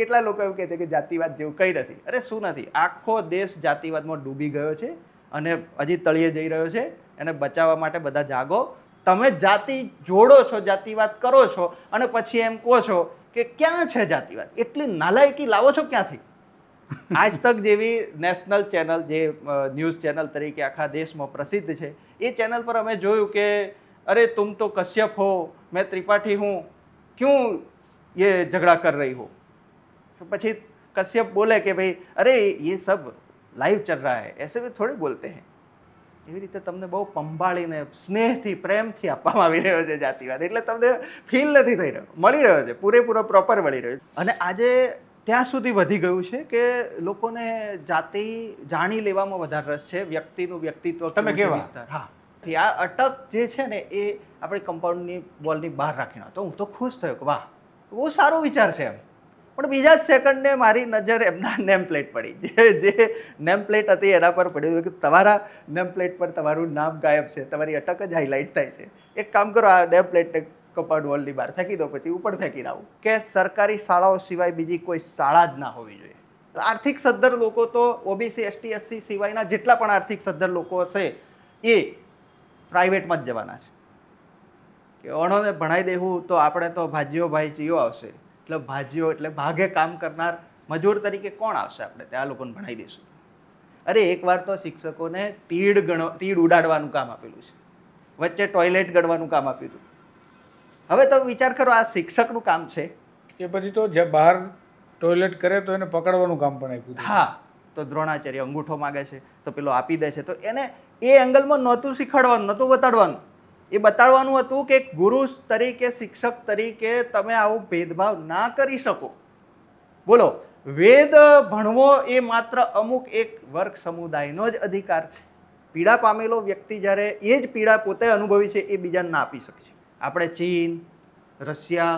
કેટલા લોકો એવું કહે છે કે જાતિવાદ જેવું કંઈ નથી. અરે શું નથી, આખો દેશ જાતિવાદમાં ડૂબી ગયો છે અને હજી તળિયે જઈ રહ્યો છે. એને બચાવવા માટે બધા જાગો. તમે જાતિ જોડો છો, જાતિવાદ કરો છો અને પછી એમ કહો છો કે ક્યાં છે જાતિવાદ. એટલી નાલાયકી લાવો છો ક્યાંથી? આજ તક જેવી નેશનલ ચેનલ, જે ન્યૂઝ ચેનલ તરીકે આખા દેશમાં પ્રસિદ્ધ છે, એ ચેનલ પર અમે જોયું કે અરે તુમ તો કશ્યપ હો, મેં ત્રિપાઠી હું, ક્यों ये झगड़ा कर रही हो. પછી કશ્યપ બોલે કે ભાઈ અરે ये सब लाइव चल रहा है, ऐसे भी थोड़ी बोलते हैं. એવી રીતે તમને બહુ પંપાળીને સ્નેહથી પ્રેમથી આપવામાં આવી રહ્યો છે જાતિવાદ. એટલે તમને ફીલ નથી થઈ રહ્યો, મળી રહ્યો છે, પૂરેપૂરો પ્રોપર મળી રહ્યો છે. અને આજે ત્યાં સુધી વધી ગયું છે કે લોકોને જાતિ જાણી લેવામાં વધારે રસ છે, વ્યક્તિનું વ્યક્તિત્વ. તમે કેવા? હા, આ અટક જે છે ને એ આપણી કમ્પાઉન્ડની બોલની બહાર રાખીને તો હું તો ખુશ થયો કે વાહ, બહુ સારો વિચાર છે એમ. પણ બીજા જ સેકન્ડે મારી નજર એમના નેમ પ્લેટ પડી. જે નેમ પ્લેટ હતી એના પર પડ્યું કે તમારા નેમ પ્લેટ પર તમારું નામ ગાયબ છે, તમારી અટક જ હાઇલાઇટ થાય છે. એક કામ કરો, આ નેમ પ્લેટને કમ્પાઉન્ડ વોલની બહાર ફેંકી દો, પછી ઉપર ફેંકી આવું કે સરકારી શાળાઓ સિવાય બીજી કોઈ શાળા જ ના હોવી જોઈએ. આર્થિક સદ્ધર લોકો તો ઓબીસી, એસટી, એસસી સિવાયના જેટલા પણ આર્થિક સદ્ધર લોકો હશે એ પ્રાઇવેટમાં જ જવાના છે. કે અણોને ભણાઈ દેવું તો આપણે તો ભાજીઓ ભાઈ ચીયો આવશે. એટલે ભાજીઓ એટલે ભાગે કામ કરનાર મજૂર તરીકે કોણ આવશે? આપણે ત્યાં લોકોને ભણાવી દઈશું. અરે એકવાર તો શિક્ષકોને તીડ ઉડાડવાનું કામ આપેલું છે, વચ્ચે ટોયલેટ ગળવાનું કામ આપ્યું હતું. હવે તો વિચાર કરો, આ શિક્ષકનું કામ છે. એ પછી તો જે બહાર ટોયલેટ કરે તો એને પકડવાનું કામ પણ આપ્યું. હા, તો દ્રોણાચાર્ય અંગૂઠો માગે છે તો પેલો આપી દે છે. તો એને એ એંગલમાં નહોતું શીખવાડવાનું, નહોતું બતાડવાનું. એ બતાડવાનું હતું કે ગુરુ તરીકે, શિક્ષક તરીકે તમે આવું ભેદભાવ ના કરી શકો. બોલો, વેદ ભણવો એ માત્ર અમુક એક વર્ગ સમુદાયનો જ અધિકાર છે. પીડા પામેલો વ્યક્તિ જ્યારે એ જ પીડા પોતે અનુભવી છે એ બીજાને ના આપી શકે. આપણે ચીન, રશિયા,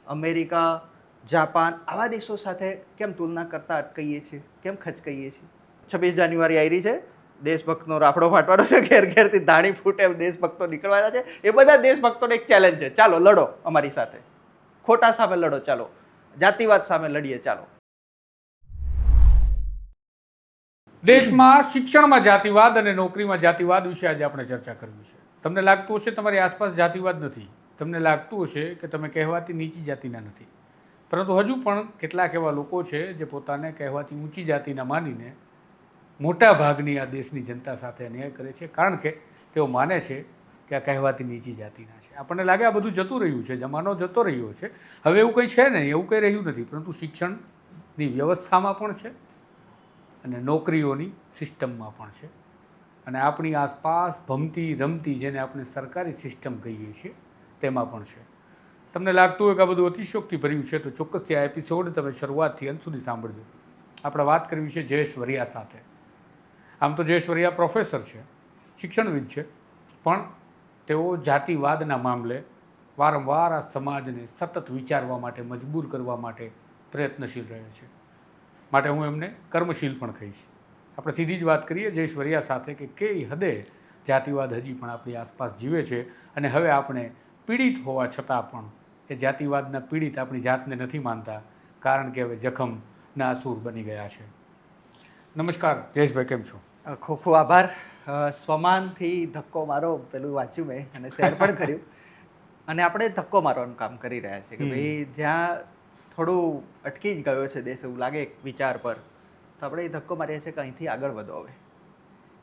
અમેરિકા, જાપાન આવા દેશો સાથે કેમ તુલના કરતા અટકીએ છીએ, કેમ ખચકાઈએ છીએ? 26 જાન્યુઆરી આવી રહી છે, દેશભક્તનો રાફડો ફાટવાનો છે, ઘેર ઘેરથી ધાણી ફૂટે એમ દેશભક્તો નીકળવાના છે. એ બધા દેશભક્તોને એક ચેલેન્જ છે, ચાલો લડો અમારી સાથે, ખોટા સામે લડો, ચાલો જાતિવાદ સામે લડીએ, ચાલો. દેશમાં શિક્ષણમાં જાતિવાદ અને નોકરીમાં જાતિવાદ વિશે આજે આપણે ચર્ચા કરવી છે. તમને લાગતું હશે તમારી આસપાસ જાતિવાદ નથી, તમને લાગતું હશે કે તમે કહેવાતી નીચી જાતિના નથી, પરંતુ હજુ પણ કેટલાક એવા લોકો છે જે પોતાને કહેવાતી ઊંચી જાતિના માનીને મોટા ભાગની આ દેશની જનતા સાથે અન્યાય કરે છે, કારણ કે તેઓ માને છે કે આ કહેવાતી નીચી જાતિના છે. આપણને લાગે આ બધું જતું રહ્યું છે, જમાનો જતો રહ્યો છે, હવે એવું કંઈ છે નહીં, એવું કંઈ રહ્યું નથી, પરંતુ શિક્ષણની વ્યવસ્થામાં પણ છે અને નોકરીઓની સિસ્ટમમાં પણ છે, અને આપણી આસપાસ ભમતી રમતી, જેને આપણે સરકારી સિસ્ટમ કહીએ છીએ, તેમાં પણ છે. તમને લાગતું હોય કે આ બધું અતિશયોક્તિ ભર્યું છે તો ચોક્કસથી આ એપિસોડ તમે શરૂઆતથી અંત સુધી સાંભળજો. આપણે વાત કરવી છે જયેશ વરિયા સાથે. આમ તો જયેશ વરિયા પ્રોફેસર છે, શિક્ષણવિદ છે, પણ તેઓ જાતિવાદના મામલે વારંવાર આ સમાજને સતત વિચારવા માટે, મજબૂર કરવા માટે પ્રયત્નશીલ રહે છે. માટે હું એમને કર્મશીલ પણ કહીશ. આપણે સીધી જ વાત કરીએ જયેશ વરિયા સાથે કે કઈ હદે જાતિવાદ હજી પણ આપણી આસપાસ જીવે છે, અને હવે આપણે પીડિત હોવા છતાં પણ એ જાતિવાદના પીડિત આપણી જાતને નથી માનતા, કારણ કે હવે જખમના અસુર બની ગયા છે. નમસ્કાર જયેશભાઈ, કેમ છો? ખૂબ ખૂબ આભાર. સ્વમાનથી ધક્કો મારો પેલું વાંચ્યું મેં અને શેર પણ કર્યું. અને આપણે ધક્કો મારવાનું કામ કરી રહ્યા છીએ કે ભાઈ જ્યાં થોડું અટકી જ ગયો છે દેશ, એવું લાગે એક વિચાર પર, તો આપણે એ ધક્કો મારીએ છીએ કે અહીંથી આગળ વધો હવે.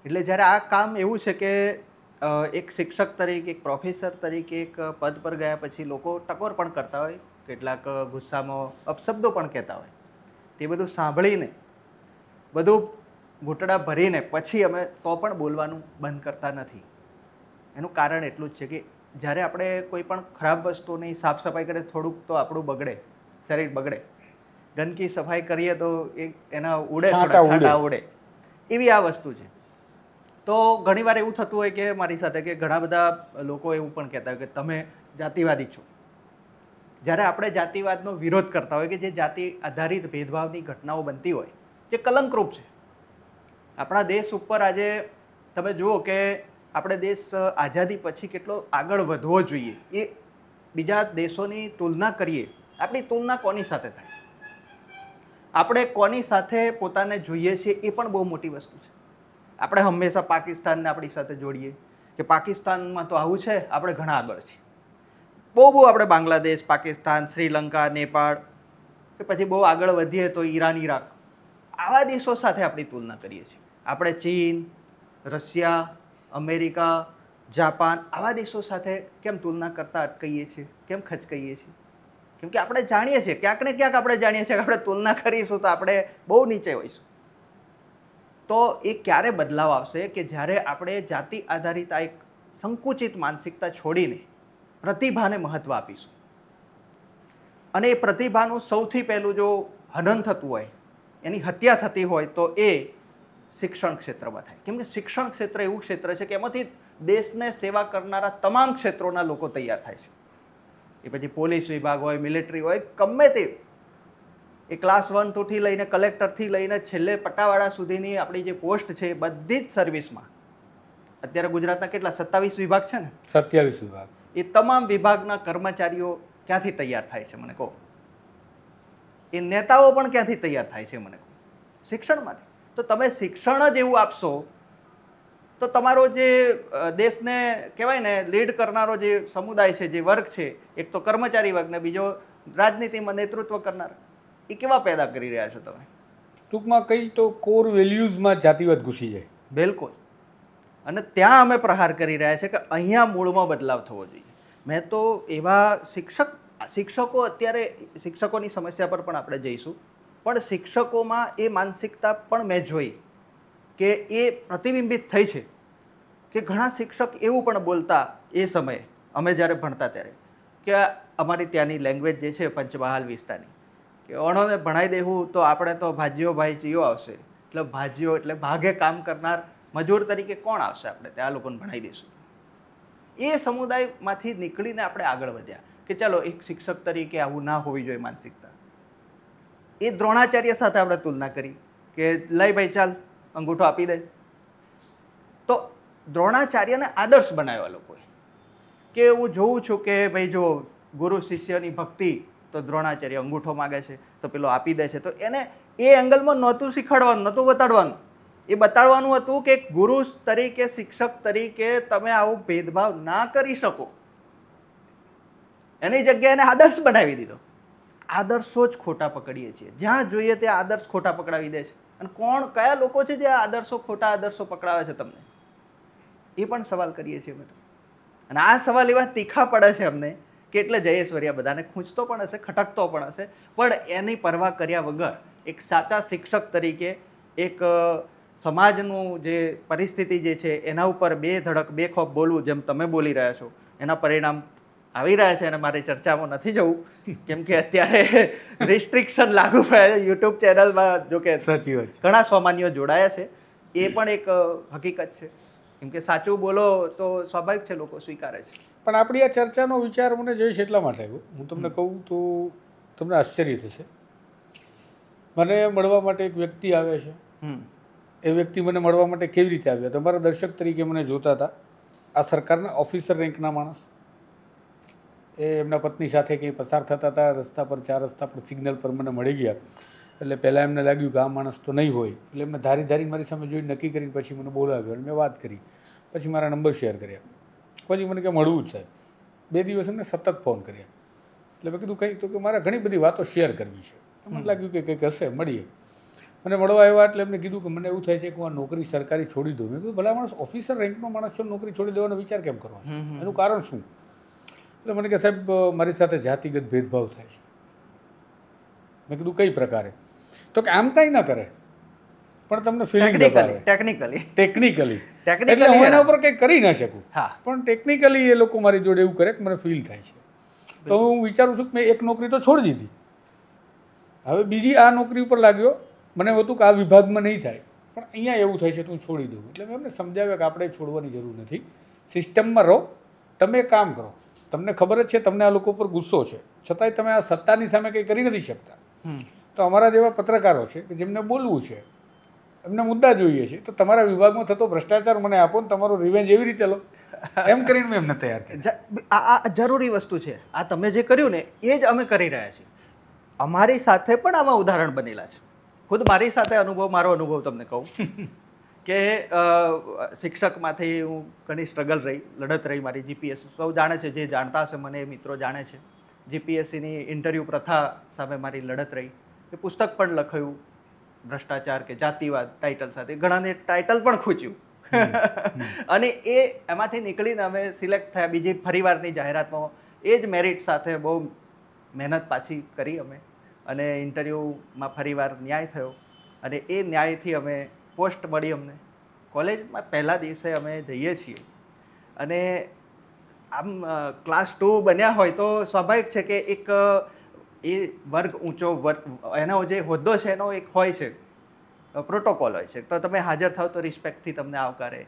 એટલે જ્યારે આ કામ એવું છે કે એક શિક્ષક તરીકે, એક પ્રોફેસર તરીકે એક પદ પર ગયા પછી લોકો ટકોર પણ કરતા હોય, કેટલાક ગુસ્સામાં અપશબ્દો પણ કહેતા હોય. તે બધું સાંભળીને, બધું ઘૂંટડા ભરીને પછી અમે તો પણ બોલવાનું બંધ કરતા નથી. એનું કારણ એટલું જ છે કે જ્યારે આપણે કોઈ પણ ખરાબ વસ્તુની સાફ સફાઈ કરીએ થોડુંક તો આપણું બગડે, શરીર બગડે. ગંદકી સફાઈ કરીએ તો એના ઉડે, થોડા છાંટા ઉડે. એવી આ વસ્તુ છે. તો ઘણીવાર એવું થતું હોય કે મારી સાથે કે ઘણા બધા લોકો એવું પણ કહેતા હોય કે તમે જાતિવાદી છો. જ્યારે આપણે જાતિવાદનો વિરોધ કરતા હોય કે જે જાતિ આધારિત ભેદભાવની ઘટનાઓ બનતી હોય, જે કલંકરૂપ છે આપણા દેશ ઉપર. આજે તમે જુઓ કે આપણે દેશ આઝાદી પછી કેટલો આગળ વધવો જોઈએ, એ બીજા દેશોની તુલના કરીએ, આપણી તુલના કોની સાથે થાય? આપણે કોની સાથે પોતાને જોઈએ છીએ એ પણ બહુ મોટી વસ્તુ છે. આપણે હંમેશા પાકિસ્તાનને આપણી સાથે જોડીએ કે પાકિસ્તાનમાં તો આવું છે, આપણે ઘણા આગળ છીએ. બહુ આપણે બાંગ્લાદેશ, પાકિસ્તાન, શ્રીલંકા, નેપાળ કે પછી બહુ આગળ વધીએ તો ઈરાન, ઈરાક, આવા દેશો સાથે આપણી તુલના કરીએ છીએ. આપણે ચીન, રશિયા, અમેરિકા, જાપાન આવા દેશો સાથે કેમ તુલના કરતા અટકીએ છીએ, કેમ ખચકાઈએ છીએ? કેમ કે આપણે જાણીએ છીએ, ક્યાંક ને ક્યાંક આપણે જાણીએ છીએ કે આપણે તુલના કરીશું તો આપણે બહુ નીચે હોઈશું. તો એ ક્યારે બદલાવ આવશે કે જ્યારે આપણે જાતિ આધારિત આ એક સંકુચિત માનસિકતા છોડીને પ્રતિભાને મહત્વ આપીશું. અને એ પ્રતિભાનું સૌથી પહેલું જો હનન થતું હોય, એની હત્યા થતી હોય તો એ શિક્ષણ ક્ષેત્રમાં થાય. કેમ કે શિક્ષણ ક્ષેત્ર એવું ક્ષેત્ર છે કે એમાંથી દેશને સેવા કરનારા તમામ ક્ષેત્રોના લોકો તૈયાર થાય છે. એ પછી પોલીસ વિભાગ હોય, મિલિટરી હોય, ગમે તે, એ ક્લાસ 1 2 થી લઈને કલેક્ટરથી લઈને છેલ્લે પટાવાળા સુધીની આપણી જે પોસ્ટ છે એ બધી જ સર્વિસમાં અત્યારે ગુજરાતના કેટલા 27 વિભાગ છે ને, 27 વિભાગ, એ તમામ વિભાગના કર્મચારીઓ ક્યાંથી તૈયાર થાય છે મને કહો? એ નેતાઓ પણ ક્યાંથી તૈયાર થાય છે મને કહો? શિક્ષણમાંથી. તો તમે શિક્ષણ જ એવું આપશો તો તમારો જે દેશને કહેવાય ને લીડ કરનારો જે સમુદાય છે, જે વર્ગ છે, એક તો કર્મચારી વર્ગ ને બીજો રાજનીતિમાં નેતૃત્વ કરનાર, એ કેવા પેદા કરી રહ્યા છો તમે? ટૂંકમાં કઈ તો કોર વેલ્યુઝમાં જાતિવાદ ઘૂસી જાય. બિલકુલ. અને ત્યાં અમે પ્રહાર કરી રહ્યા છે કે અહીંયા મૂળમાં બદલાવ થવો જોઈએ. મેં તો એવા શિક્ષકો અત્યારે શિક્ષકોની સમસ્યા પર પણ આપણે જઈશું, પણ શિક્ષકોમાં એ માનસિકતા પણ મેં જોઈ કે એ પ્રતિબિંબિત થઈ છે કે ઘણા શિક્ષક એવું પણ બોલતા એ સમયે અમે જ્યારે ભણતા ત્યારે કે અમારી ત્યાંની લેંગ્વેજ જે છે પંચમહાલ વિસ્તારની, કે ઓણોને ભણાવી દેવું તો આપણે તો ભાજીઓ ભાઈ ચીયો આવશે, એટલે ભાજીઓ એટલે ભાગે કામ કરનાર મજૂર તરીકે કોણ આવશે, આપણે ત્યાં લોકોને ભણાવી દઈશું. એ સમુદાયમાંથી નીકળીને આપણે આગળ વધ્યા કે ચાલો એક શિક્ષક તરીકે આવું ના હોવી જોઈએ માનસિકતા. એ દ્રોણાચાર્ય સાથે આપણે તુલના કરી કે લઈ ભાઈ ચાલ અંગૂઠો આપી દે. તો દ્રોણાચાર્યને આદર્શ બનાવ્યા લોકોએ કે હું જોઉં છું કે ભાઈ જો ગુરુ શિષ્યની ભક્તિ, તો દ્રોણાચાર્ય અંગૂઠો માગે છે તો પેલો આપી દે છે. તો એને એ એંગલમાં નહોતું શીખવાડવાનું, નહોતું બતાડવાનું. એ બતાડવાનું હતું કે ગુરુ તરીકે, શિક્ષક તરીકે તમે આવું ભેદભાવ ના કરી શકો. એની જગ્યાએ એને આદર્શ બનાવી દીધો. આદર્શો જ ખોટા પકડીએ છીએ, જ્યાં જોઈએ ત્યાં આદર્શ ખોટા પકડાવી દે છે. અને કયા લોકો છે જે આદર્શો, ખોટા આદર્શો પકડાવે છે તમને, એ પણ સવાલ કરીએ છીએ અમે તો. અને આ સવાલ એવા તીખા પડે છે અમને કે એટલે જયેશ્વરિયા બધાને ખૂંચતો પણ હશે, ખટકતો પણ હશે, પણ એની પરવા કર્યા વગર એક સાચા શિક્ષક તરીકે એક સમાજનું જે પરિસ્થિતિ જે છે એના ઉપર બે ધડક બે ખોફ બોલવું, જેમ તમે બોલી રહ્યા છો, એના પરિણામ આવી રહ્યા છે. અને મારી ચર્ચામાં નથી જવું કેમ કે અત્યારે રિસ્ટ્રિક્શન લાગુ પડે છે યુટ્યુબ ચેનલમાં. જો કે સાચી વાત છે, ઘણા સ્વમાનીઓ જોડાયા છે, એ પણ એક હકીકત છે. કેમ કે સાચું બોલો તો સ્વાભાવિક છે, લોકો સ્વીકારે છે. પણ આપણી આ ચર્ચાનો વિચાર મને જોઈશ એટલા માટે આવ્યો. હું તમને કહું તો તમને આશ્ચર્ય થશે. મને મળવા માટે એક વ્યક્તિ આવે છે. એ વ્યક્તિ મને મળવા માટે કેવી રીતે આવ્યા? તમારા દર્શક તરીકે મને જોતા હતા. આ સરકારના ઓફિસર રેન્કના માણસ, એ એમના પત્ની સાથે કંઈ પસાર થતા હતા રસ્તા પર, 4 રસ્તા પર સિગ્નલ પર મને મળી ગયા. એટલે પહેલાં એમને લાગ્યું કે આ માણસ તો નહીં હોય, એટલે એમને ધારી મારી સામે જોઈને નક્કી કરીને પછી મને બોલાવ્યો અને મેં વાત કરી. પછી મારા નંબર શેર કર્યા. પછી મને કે મળવું જ સાહેબ. 2 દિવસ એમને સતત ફોન કર્યા. એટલે મેં કીધું કંઈ તો કે મારે ઘણી બધી વાતો શેર કરવી છે. મને લાગ્યું કે કંઈક હશે, મળીએ. મને મળવા આવ્યા એટલે એમને કીધું કે મને એવું થાય છે કે હું આ નોકરી સરકારી છોડી દઉં. મેં કીધું ભલા માણસ, ઓફિસર રેન્કનો માણસ છો, નોકરી છોડી દેવાનો વિચાર કેમ કરો છો? એનું કારણ શું? એટલે મને કે સાહેબ મારી સાથે જાતિગત ભેદભાવ થાય છે. મેં કીધું કઈ પ્રકારે? તો કે આમ કંઈ ના કરે પણ તમને ફિલિંગ ટેકનિકલી એટલે હું એના ઉપર કંઈ કરી ના શકું, પણ ટેકનિકલી એ લોકો મારી જોડે એવું કરે કે મને ફીલ થાય છે. તો હું વિચારું છું કે મેં એક નોકરી તો છોડી દીધી, હવે બીજી આ નોકરી ઉપર લાગ્યો. મને હતું કે આ વિભાગમાં નહીં થાય, પણ અહીંયા એવું થાય છે તો હું છોડી દઉં. એટલે મેં એમને સમજાવ્યા કે આપણે છોડવાની જરૂર નથી, સિસ્ટમમાં રહો, તમે કામ કરો. તમને ખબર જ છે તમને આ લોકો પર ગુસ્સો છે, છતાંય તમે આ સત્તાની સામે કંઈ કરી નથી શકતા. તો અમારા જેવા પત્રકારો છે કે જેમને બોલવું છે, એમને મુદ્દા જોઈએ છે, તો તમારા વિભાગમાં થતો ભ્રષ્ટાચાર મને આપો ને તમારો રિવેન્જ એવી રીતે લો, એમ કરીને મેં એમને તૈયાર કર્યા. આ જરૂરી વસ્તુ છે. આ તમે જે કર્યું ને એ જ અમે કરી રહ્યા છીએ. અમારી સાથે પણ આમાં ઉદાહરણ બનેલા છે. ખુદ મારી સાથે મારો અનુભવ તમને કહું કે શિક્ષકમાંથી હું ઘણી સ્ટ્રગલ રહી, લડત રહી મારી. જીપીએસસી સૌ જાણે છે, જે જાણતા હશે મને એ મિત્રો જાણે છે. જીપીએસસીની ઇન્ટરવ્યૂ પ્રથા સામે મારી લડત રહી. એ પુસ્તક પણ લખાયું, ભ્રષ્ટાચાર કે જાતિવાદ ટાઇટલ સાથે. ઘણાને ટાઇટલ પણ ખૂચ્યું. અને એમાંથી નીકળીને અમે સિલેક્ટ થયા બીજી ફરીવારની જાહેરાતમાં. એ જ મેરિટ સાથે બહુ મહેનત પાછી કરી અમે, અને ઇન્ટરવ્યૂમાં ફરીવાર ન્યાય થયો. અને એ ન્યાયથી અમે પોસ્ટ મળી અમને. કોલેજમાં પહેલા દિવસે અમે જઈએ છીએ અને આમ ક્લાસ 2 બન્યા હોય તો સ્વાભાવિક છે કે એક એ વર્ગ ઊંચો એનો જે હોદ્દો છે એનો એક હોય છે, પ્રોટોકોલ હોય છે. તો તમે હાજર થાવ તો રિસ્પેક્ટથી તમને આવકારે.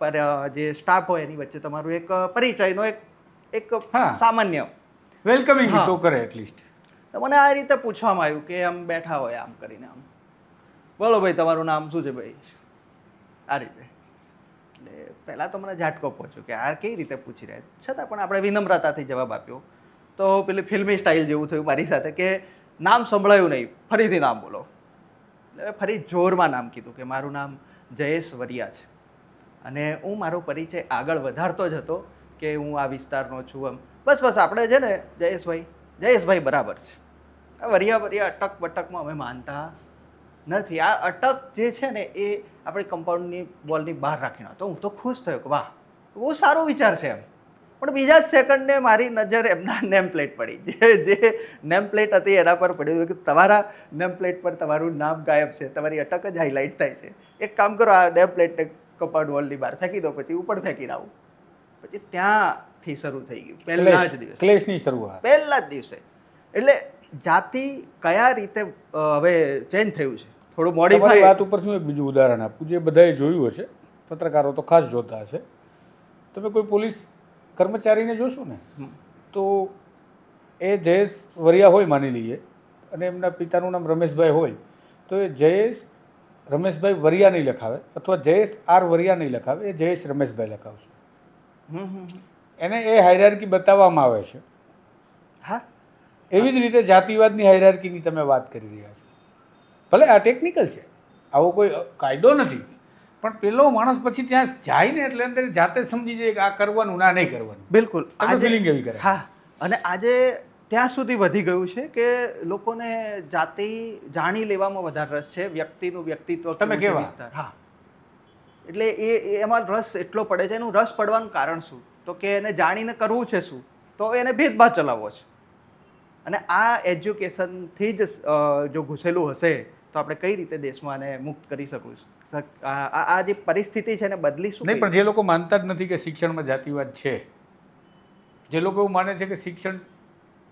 પર જે સ્ટાફ હોય એની વચ્ચે તમારું એક પરિચયનો એક સામાન્ય વેલકમિંગ તો કરે એટલીસ્ટ. તો મને આ રીતે પૂછવામાં આવ્યું કે આમ બેઠા હોય આમ કરીને, આમ બોલો ભાઈ તમારું નામ શું છે ભાઈ, આ રીતે. એટલે પહેલાં તો મને ઝાટકો પહોંચ્યો કે આ કઈ રીતે પૂછી રહ્યા, છતાં પણ આપણે વિનમ્રતાથી જવાબ આપ્યો. તો પેલી ફિલ્મી સ્ટાઇલ જેવું થયું મારી સાથે કે નામ સંભળાયું નહીં, ફરીથી નામ બોલો. એટલે ફરી જોરમાં નામ કીધું કે મારું નામ જયેશ વરિયા છે. અને હું મારો પરિચય આગળ વધારતો જ હતો કે હું આ વિસ્તારનો છું. એમ બસ આપણે છે ને જયેશભાઈ બરાબર છે. આ વરિયા અટક બટકમાં અમે માનતા નથી. આ અટક જે છે ને એ આપણી કમ્પાઉન્ડની બોલની બહાર રાખીને તો હું તો ખુશ થયો કે વાહ, બહુ સારો વિચાર છે એમ. પણ બીજા જ સેકન્ડે મારી નજર એમના નેમ પ્લેટ પડી. જે નેમ પ્લેટ હતી એના પર પડ્યું કે તમારા નેમ પ્લેટ પર તમારું નામ ગાયબ છે, તમારી અટક જ હાઇલાઇટ થાય છે. એક કામ કરો, આ નેમ પ્લેટને કમ્પાઉન્ડ વોલની બહાર ફેંકી દો, પછી ઉપર ફેંકીને આવું. પછી ત્યાંથી શરૂ થઈ ગયું પહેલા જ દિવસે, ક્લેશની શરૂઆત પહેલા જ દિવસે. એટલે જાતિ કયા રીતે હવે ચેન્જ થયું છે, થોડું મોડિફાઈ. વાત ઉપરથી હું એક બીજું ઉદાહરણ આપું, જે બધાએ જોયું હશે, પત્રકારો તો ખાસ જોતા હશે. તમે કોઈ પોલીસ કર્મચારીને જોશો ને તો એ જયેશ વરિયા હોય માની લઈએ, અને એમના પિતાનું નામ રમેશભાઈ હોય, તો એ જયેશ રમેશભાઈ વરિયા નહીં લખાવે, અથવા જયેશ આર વરિયા નહીં લખાવે, એ જયેશ રમેશભાઈ લખાવશે. એને એ હાયરાર્કી બતાવવામાં આવે છે. હા, એવી જ રીતે જાતિવાદની હાયરાર્કીની તમે વાત કરી રહ્યા છો. ભલે આ ટેકનિકલ છે, આવો કોઈ કાયદો નથી, પણ પેલો માણસ પછી ત્યાં જાય ને એટલે અંદર જાતે સમજી જાય કે આ કરવાનું ના નહીં કરવાનું. બિલકુલ ફિલિંગ એવી કરે. હા, અને આજે ત્યાં સુધી વધી ગયું છે કે લોકોને જાતિ જાણી લેવામાં વધારે રસ છે, વ્યક્તિનું વ્યક્તિત્વ તમે કેવા. હા, એટલે એમાં રસ એટલો પડે છે. એનું રસ પડવાનું કારણ શું? તો કે એને જાણીને કરવું છે શું, તો એને ભેદભાવ ચલાવવો છે. અને આ એજ્યુકેશનથી જ જો ઘૂસેલું હશે તો આપણે કઈ રીતે દેશમાં આને મુક્ત કરી શકીશું? આ જે પરિસ્થિતિ છે એને બદલી શું? નહીં, પણ જે લોકો માનતા જ નથી કે શિક્ષણમાં જાતિવાદ છે, જે લોકો એવું માને છે કે શિક્ષણ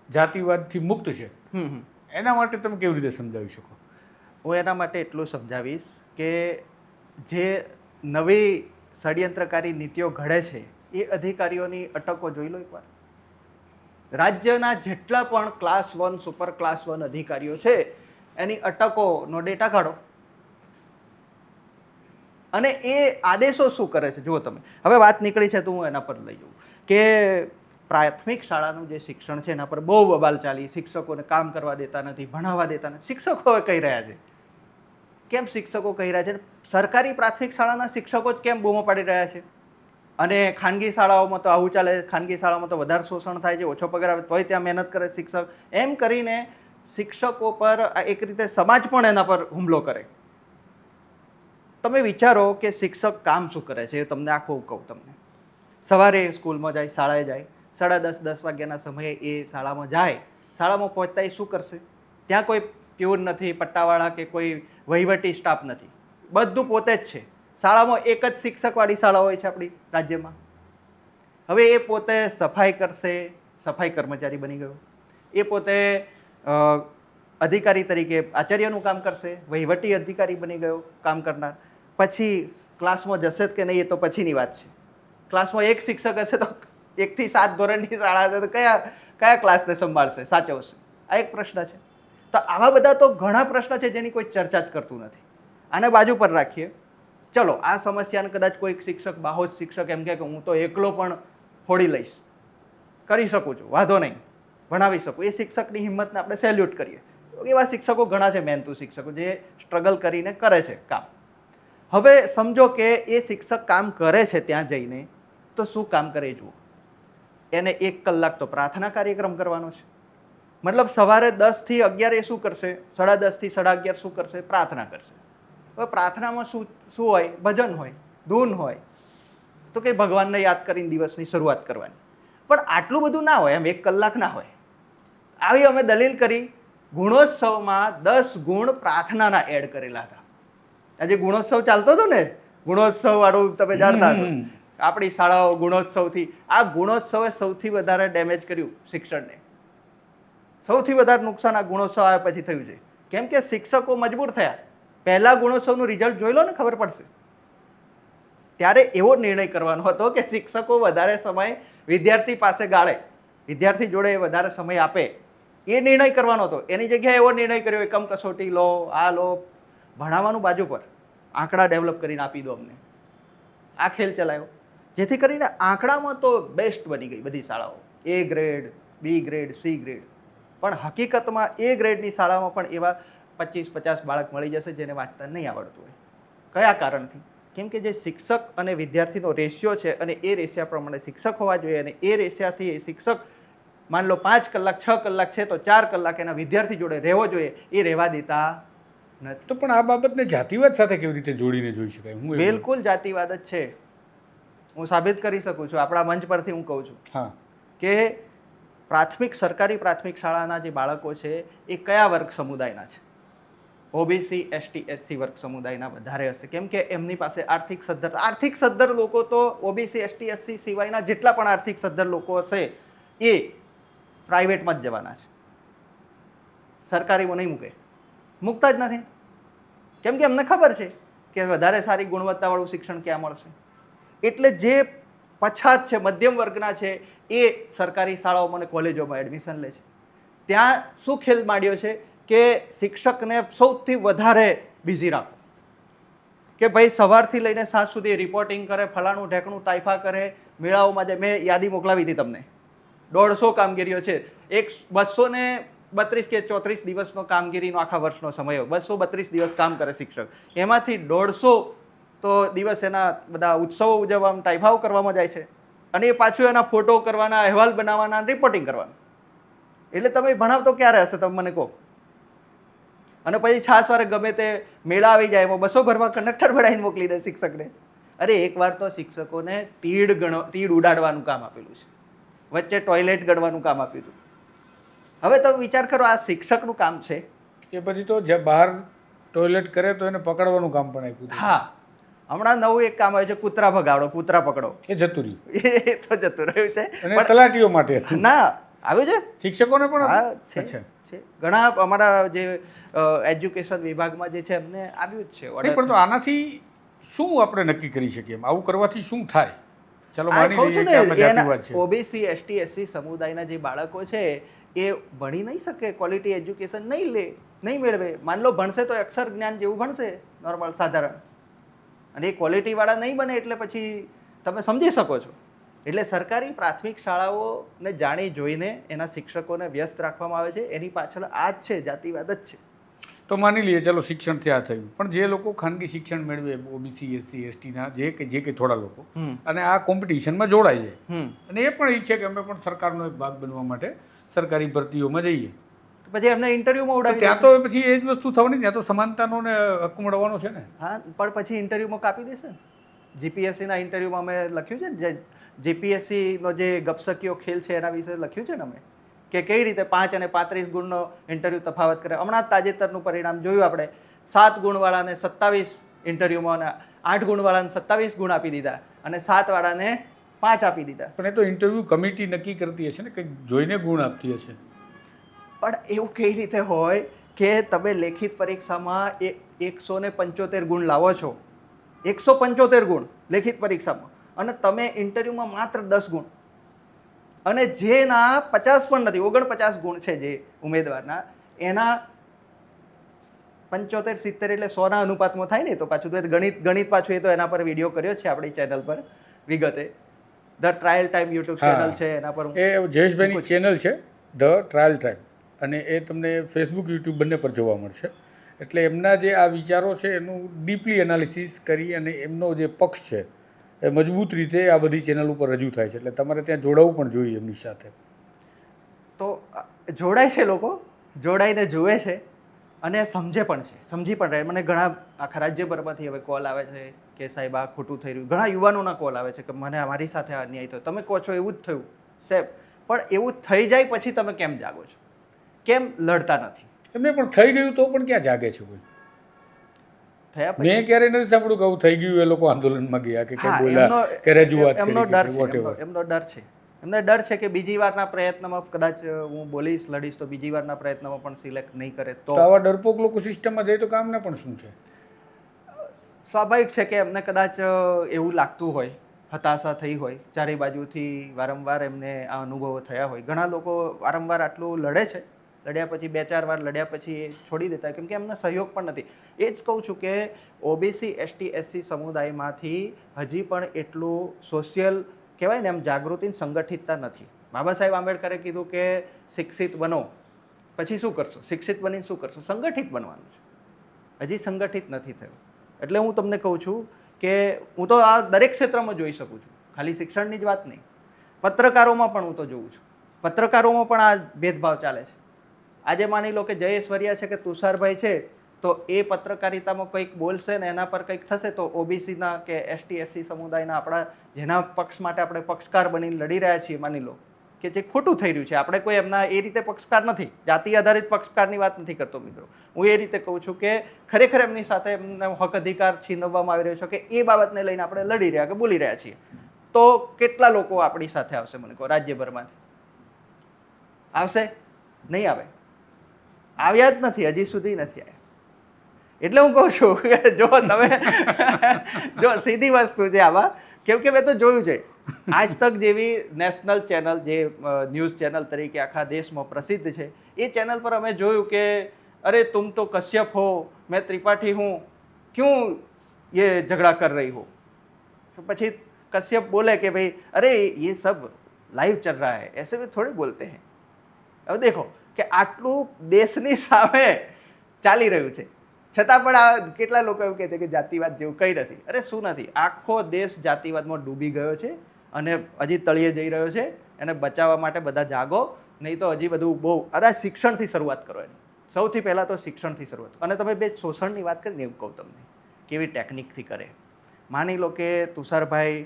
જાતિવાદથી મુક્ત છે, એના માટે તમે કેવી રીતે સમજાવી શકો? હું એના માટે એટલું સમજાવીશ કે જે નવી ષડયંત્રકારી નીતિઓ ઘડે છે એ અધિકારીઓની અટકો જોઈ લો એકવાર. રાજ્યના જેટલા પણ ક્લાસ 1 સુપર ક્લાસ 1 અધિકારીઓ છે એની અટકોનો ડેટા કાઢો, અને એ આદેશો શું કરે છે જુઓ તમે. હવે વાત નીકળી છે તો હું એના પર લઈ જાઉં કે પ્રાથમિક શાળાનું જે શિક્ષણ છે એના પર બહુ બબાલ ચાલી, શિક્ષકોને કામ કરવા દેતા નથી, ભણાવવા દેતા નથી. શિક્ષકો કહી રહ્યા છે. કેમ શિક્ષકો કહી રહ્યા છે? સરકારી પ્રાથમિક શાળાના શિક્ષકો જ કેમ બૂમો પાડી રહ્યા છે? અને ખાનગી શાળાઓમાં તો આવું ચાલે, ખાનગી શાળામાં તો વધારે શોષણ થાય છે, ઓછો પગાર આવે તોય ત્યાં મહેનત કરે શિક્ષક. એમ કરીને શિક્ષકો પર એક રીતે સમાજ પણ એના પર હુમલો કરે. તમે વિચારો કે શિક્ષક કામ શું કરે છે, તમને આખું કહું તમને. સવારે સ્કૂલમાં જાય, શાળાએ જાય, 10:30 વાગ્યાના સમયે એ શાળામાં જાય. શાળામાં પહોંચતા એ શું કરશે? ત્યાં કોઈ પ્યુન નથી, પટ્ટાવાળા કે કોઈ વહીવટી સ્ટાફ નથી, બધું પોતે જ છે. શાળામાં એક જ શિક્ષકવાળી શાળા હોય છે આપણી રાજ્યમાં. હવે એ પોતે સફાઈ કરશે, સફાઈ કર્મચારી બની ગયો. એ પોતે અધિકારી તરીકે આચાર્યનું કામ કરશે, વહીવટી અધિકારી બની ગયો કામ કરનાર. પછી ક્લાસમાં જશે કે નહીં એ તો પછીની વાત છે. ક્લાસમાં એક શિક્ષક હશે તો 1 થી 7 ધોરણની શાળા હશે તો કયા ક્લાસને સંભાળશે, સાચવશે? આ એક પ્રશ્ન છે. તો આવા બધા તો ઘણા પ્રશ્ન છે જેની કોઈ ચર્ચા જ કરતું નથી. આને બાજુ પર રાખીએ. ચલો આ સમસ્યાને કદાચ કોઈક શિક્ષક, બાહોશ શિક્ષક એમ કે હું તો એકલો પણ ફોડી લઈશ, કરી શકું છું, વાંધો નહીં, ભણાવી શકું. એ શિક્ષકની હિંમતને આપણે સેલ્યુટ કરીએ. એવા શિક્ષકો ઘણા છે, મહેનતુ શિક્ષકો જે સ્ટ્રગલ કરીને કરે છે કામ. હવે સમજો કે એ શિક્ષક કામ કરે છે ત્યાં જઈને, તો શું કામ કરે જુઓ. એને 1 કલાક તો પ્રાર્થના કાર્યક્રમ કરવાનો છે. મતલબ સવારે 10 થી 11 એ શું કરશે, 10:30 થી 11:30 શું કરશે, પ્રાર્થના કરશે. હવે પ્રાર્થનામાં શું શું હોય, ભજન હોય, ધૂન હોય, તો કે ભગવાનને યાદ કરીને દિવસની શરૂઆત કરવાની. પણ આટલું બધું ના હોય, એમ 1 કલાક ના હોય. આવી અમે દલીલ કરી, ગુણોત્સવમાં 10 ગુણ પ્રાર્થનાના એડ કરેલા હતા. આજે ગુણોત્સવ ચાલતો હતો ને, ગુણોત્સવ વાળું તમે જાણતા હશો, આપણી શાળાઓ ગુણોત્સવથી, આ ગુણોત્સવે સૌથી વધારે ડેમેજ કર્યું શિક્ષણને. સૌથી વધારે નુકસાન આ ગુણોત્સવ આવ્યા પછી થયું છે. કેમ કે શિક્ષકો મજબૂર થયા. પહેલા ગુણોત્સવનું રિઝલ્ટ જોઈ લો ને, ખબર પડશે. ત્યારે એવો નિર્ણય કરવાનો હતો કે શિક્ષકો વધારે સમય વિદ્યાર્થી પાસે ગાળે, વિદ્યાર્થી જોડે વધારે સમય આપે, એ નિર્ણય કરવાનો હતો. એની જગ્યાએ એવો નિર્ણય કર્યો, એકમ કસોટી લો, આ લો, ભણાવવાનું બાજુ પર, આંકડા ડેવલપ કરીને આપી દો અમને. આ ખેલ ચલાવ્યો, જેથી કરીને આંકડામાં તો બેસ્ટ બની ગઈ બધી શાળાઓ, A grade, B grade, C grade. પણ હકીકતમાં A ગ્રેડની શાળામાં પણ એવા 25-50 બાળક મળી જશે જેને વાંચતા નહીં આવડતું હોય. કયા કારણથી? કેમ કે જે શિક્ષક અને વિદ્યાર્થીનો રેશિયો છે, અને એ રેશિયા પ્રમાણે શિક્ષક હોવા જોઈએ, અને એ રેશિયાથી એ શિક્ષક માન લો 5 કલાક 6 કલાક છે તો 4 કલાક એના વિદ્યાર્થી જોડે રહેવો જોઈએ, એ રહેવા દેતા નથી. તો પણ આ બાબતને જાતિવાદ સાથે કેવી રીતે જોડીને જોઈ શકાય? હું બિલકુલ જાતિવાદ જ છે. હું સાબિત કરી શકું છું, આપણા મંચ પરથી હું કહું છું. હા, કે સરકારી પ્રાથમિક શાળાના જે બાળકો છે એ કયા વર્ગ સમુદાયના છે? OBC, ST, SC વર્ગ સમુદાયના વધારે હશે. કેમ કે એમની પાસે આર્થિક સદ્ધર લોકો તો OBC, ST, SC સિવાયના જેટલા પણ આર્થિક સદ્ધર લોકો હશે એ પ્રાઇવેટમાં જ જવાના છે. સરકારીમાં નહીં મૂકે, મૂકતા જ નથી. કેમ કે અમને ખબર છે કે વધારે સારી ગુણવત્તાવાળું શિક્ષણ ક્યાં મળશે. એટલે જે પછાત છે, મધ્યમ વર્ગના છે, એ સરકારી શાળાઓમાં અને કોલેજોમાં એડમિશન લે છે. ત્યાં શું ખેલ માંડ્યો છે કે શિક્ષકને સૌથી વધારે બિઝી રાખો, કે ભાઈ સવારથી લઈને સાંજ સુધી રિપોર્ટિંગ કરે, ફલાણું ઢેકણું તાઇફા કરે, મેળાઓમાં જાય. મેં યાદી મોકલાવી હતી તમને, 150 કામગીરીઓ છે. 232 કે 34 દિવસનો કામગીરીનો આખા વર્ષનો સમય હોય, 232 દિવસ કામ કરે શિક્ષક. એમાંથી 150 તો દિવસ એના બધા ઉત્સવો ઉજવવામાં, તાઇફાઓ કરવામાં જાય છે, અને એ પાછું એના ફોટો કરવાના, અહેવાલ બનાવવાના, રિપોર્ટિંગ કરવાનું. એટલે તમે ભણાવતો ક્યારે હશે તમે મને કહો? અને પછી છાસવારે ગમે તે મેળા આવી જાય, એમાં 200 ભરવા કંડક્ટર બનાવીને મોકલી દે શિક્ષકને. અરે એકવાર તો શિક્ષકોને તીડ ઉડાડવાનું કામ આપેલું છે, વચ્ચે ટોયલેટ ગળવાનું કામ આપ્યું હતું. હવે તમે વિચાર કરો, આ શિક્ષકનું કામ છે. એ પછી તો જે બહાર ટોયલેટ કરે તો એને પકડવાનું કામ પણ આપ્યું. હા, હમણાં નવું એક કામ આવ્યું છે, કૂતરા ભગાડો, કૂતરા પકડો. એ જતું રહ્યું, એ તો જતું રહ્યું છે. અને તલાટીઓ માટે ના આવ્યું છે, શિક્ષકોને પણ. હા છે, ઘણા અમારા જે એજ્યુકેશન વિભાગમાં જે છે એમને આવ્યું જ છે. પણ તો આનાથી શું આપણે નક્કી કરી શકીએ? આવું કરવાથી શું થાય? ચાલો માની લઈએ કે આમાં જાતિવાદ છે. OBC, ST, SC સમુદાયના જે બાળકો છે એ ભણી નહીં શકે, ક્વોલિટી એજ્યુકેશન નહીં મેળવે. માન લો ભણશે તો અક્ષર જ્ઞાન જેવું ભણશે, નોર્મલ સાધારણ, અને એ ક્વોલિટીવાળા નહીં બને. એટલે પછી તમે સમજી શકો છો. એટલે સરકારી પ્રાથમિક શાળાઓને જાણી જોઈને એના શિક્ષકોને વ્યસ્ત રાખવામાં આવે છે. એની પાછળ આ જ છે, જાતિવાદ જ છે. તો માની લઈએ ચાલો શિક્ષણથી આ થયું, પણ જે લોકો ખાનગી શિક્ષણ મેળવે, OBC, SC, ST ના જે કે થોડા લોકો, અને આ કોમ્પિટિશનમાં જોડાય છે, અને એ પણ ઈચ્છે કે અમે પણ સરકારનો એક ભાગ બનવા માટે સરકારી ભરતીઓમાં જઈએ, પછી એમને ઇન્ટરવ્યુમાં ઉડાવી ત્યાં તો પછી એ જ વસ્તુ થવાની, ત્યાં તો સમાનતાનો ને હક મળવાનો છે ને. હા, પણ પછી ઇન્ટરવ્યુમાં કાપી દેશે. GPSCના ઇન્ટરવ્યુમાં અમે લખ્યું છે ને, GPSCનો જે ગપસકીઓ ખેલ છે એના વિશે લખ્યું છે ને અમે, કે કઈ રીતે 5 અને 35 ગુણનો ઇન્ટરવ્યૂ તફાવત કરે. હમણાં તાજેતરનું પરિણામ જોયું આપણે, 7 ગુણવાળાને 27 ઇન્ટરવ્યુમાં, અને 8 ગુણવાળાને 27 ગુણ આપી દીધા, અને 7 વાળાને 5 આપી દીધા. પણ એ તો ઇન્ટરવ્યૂ કમિટી નક્કી કરતી હશે ને, કંઈક જોઈને ગુણ આપતી હશે. પણ એવું કઈ રીતે હોય કે તમે લેખિત પરીક્ષામાં 175 ગુણ લાવો છો, 175 ગુણ લેખિત પરીક્ષામાં, અને તમે ઇન્ટરવ્યુમાં માત્ર 10 ગુણ, અને જેના 50 પણ નથી, 49 ગુણ છે જે ઉમેદવારના, એના 75-70 એટલે 100ના અનુપાતમાં થાય ને. તો પાછું તો ગણિત પાછું, એ તો એના પર વિડીયો કર્યો છે આપણી ચેનલ પર વિગતે. The trial time YouTube channel છે, એના પર એ જયેશભાઈની ચેનલ છે, ધ ટ્રાયલ ટાઈમ. અને એ તમને ફેસબુક યુટ્યુબ બંને પર જોવા મળશે. એટલે એમના જે આ વિચારો છે એનું ડીપલી એનાલિસિસ કરી અને એમનો જે પક્ષ છે એ મજબૂત રીતે આ બધી ચેનલ ઉપર રજૂ થાય છે. એટલે તમારે ત્યાં જોડાવું પણ જોઈએ એમની સાથે. તો જોડાય છે લોકો, જોડાઈને જુએ છે અને સમજે પણ છે, સમજી પણ રહે. મને ઘણા આખા રાજ્યભરમાંથી હવે કોલ આવે છે કે સાહેબ આ ખોટું થઈ રહ્યું. ઘણા યુવાનોના કોલ આવે છે કે મને અમારી સાથે આ અન્યાય થયો. તમે કહો છો એવું જ થયું સાહેબ, પણ એવું થઈ જાય પછી તમે કેમ જાગો છો, કેમ લડતા નથી? એમને પણ થઈ ગયું તો પણ ક્યાં જાગે છે કોઈ? થયા પછી મેં ક્યારેય નથી સાંભળ્યું કે આવું થઈ ગયું એ લોકો આંદોલનમાં ગયા કે કંઈ હા, બોલ્યા કે રજૂઆત એમનો કરી ડર કે છે, વોટેવર. એમનો ડર છે. એમને ડર છે કે બીજી વારના પ્રયત્નમાં કદાચ હું બોલીશ, લડીશ તો બીજી વારના પ્રયત્નમાં પણ સિલેક્ટ નહીં કરે તો આવા ડરપોક લોકો સિસ્ટમમાં જાય તો કામના પણ શું છે? સ્વાભાવિક છે કે એમને કદાચ એવું લાગતું હોય, હતાશા થઈ હોય, ચારે બાજુથી વારંવાર એમને આ અનુભવો થયા હોય. ઘણા લોકો વારંવાર આટલું લડે છે, લડ્યા પછી 2-4 વાર લડ્યા પછી એ છોડી દેતા કેમ કે એમને સહયોગ પણ નથી. એ જ કહું છું કે ઓબીસી એસટી એસસી સમુદાયમાંથી હજી પણ એટલું સોશિયલ કહેવાય ને એમ જાગૃતિ સંગઠિતતા નથી. બાબા સાહેબ આંબેડકરે કીધું કે શિક્ષિત બનો, પછી શું કરશો? શિક્ષિત બનીને શું કરશો? સંગઠિત બનવાનું છે. હજી સંગઠિત નથી થયું. એટલે હું તમને કહું છું કે હું તો આ દરેક ક્ષેત્રમાં જોઈ શકું છું, ખાલી શિક્ષણની જ વાત નહીં, પત્રકારોમાં પણ હું તો જોઉં છું. પત્રકારોમાં પણ આ ભેદભાવ ચાલે છે. આજે માની લો કે જયેશ વરિયા છે કે તુષારભાઈ છે, તો એ પત્રકારિતામાં કંઈક બોલશે ને એના પર કંઈક થશે તો ઓબીસીના કે એસટી એસસી સમુદાયના આપણા જેના પક્ષ માટે આપણે પક્ષકાર બનીને લડી રહ્યા છીએ, માની લો કે જે ખોટું થઈ રહ્યું છે, આપણે કોઈ એમના એ રીતે પક્ષકાર નથી, જાતિ આધારિત પક્ષકારની વાત નથી કરતો મિત્રો. હું એ રીતે કહું છું કે ખરેખર એમની સાથે એમનો હક અધિકાર છીનવવામાં આવી રહ્યો છે કે એ બાબતને લઈને આપણે લડી રહ્યા કે બોલી રહ્યા છીએ. તો કેટલા લોકો આપણી સાથે આવશે મને કહો રાજ્યભરમાંથી? આવશે? નહીં આવે. આવ્યા જ નથી, હજી સુધી નથી આવ્યા. એટલે હું કહું છું કે જો તમે જો સીધી વસ્તુ છે આમાં, કેમ કે મેં તો જોયું છે આજ તક જેવી નેશનલ ચેનલ જે ન્યૂઝ ચેનલ તરીકે આખા દેશમાં પ્રસિદ્ધ છે, એ ચેનલ પર અમે જોયું કે અરે તુમ તો કશ્યપ હો, મેં ત્રિપાઠી હું, ક્यों ये झगड़ा कर रही हो? પછી કશ્યપ બોલે કે ભાઈ અરે ये सब लाइव चल रहा है, ऐसे में थोड़े बोलते हैं. હવે દેખો કે આટલું દેશની સામે ચાલી રહ્યું છે, છતાં પણ આ કેટલા લોકો એવું કહે છે કે જાતિવાદ જેવું કંઈ નથી. અરે શું નથી, આખો દેશ જાતિવાદમાં ડૂબી ગયો છે અને હજી તળિયે જઈ રહ્યો છે. એને બચાવવા માટે બધા જાગો, નહીં તો હજી બધું બહુ. અરે શિક્ષણથી શરૂઆત કરો એની, સૌથી પહેલાં તો શિક્ષણથી શરૂઆત. અને તમે બે શોષણની વાત કરીને એવું કહું તમને, કેવી ટેકનિકથી કરે. માની લો કે તુષારભાઈ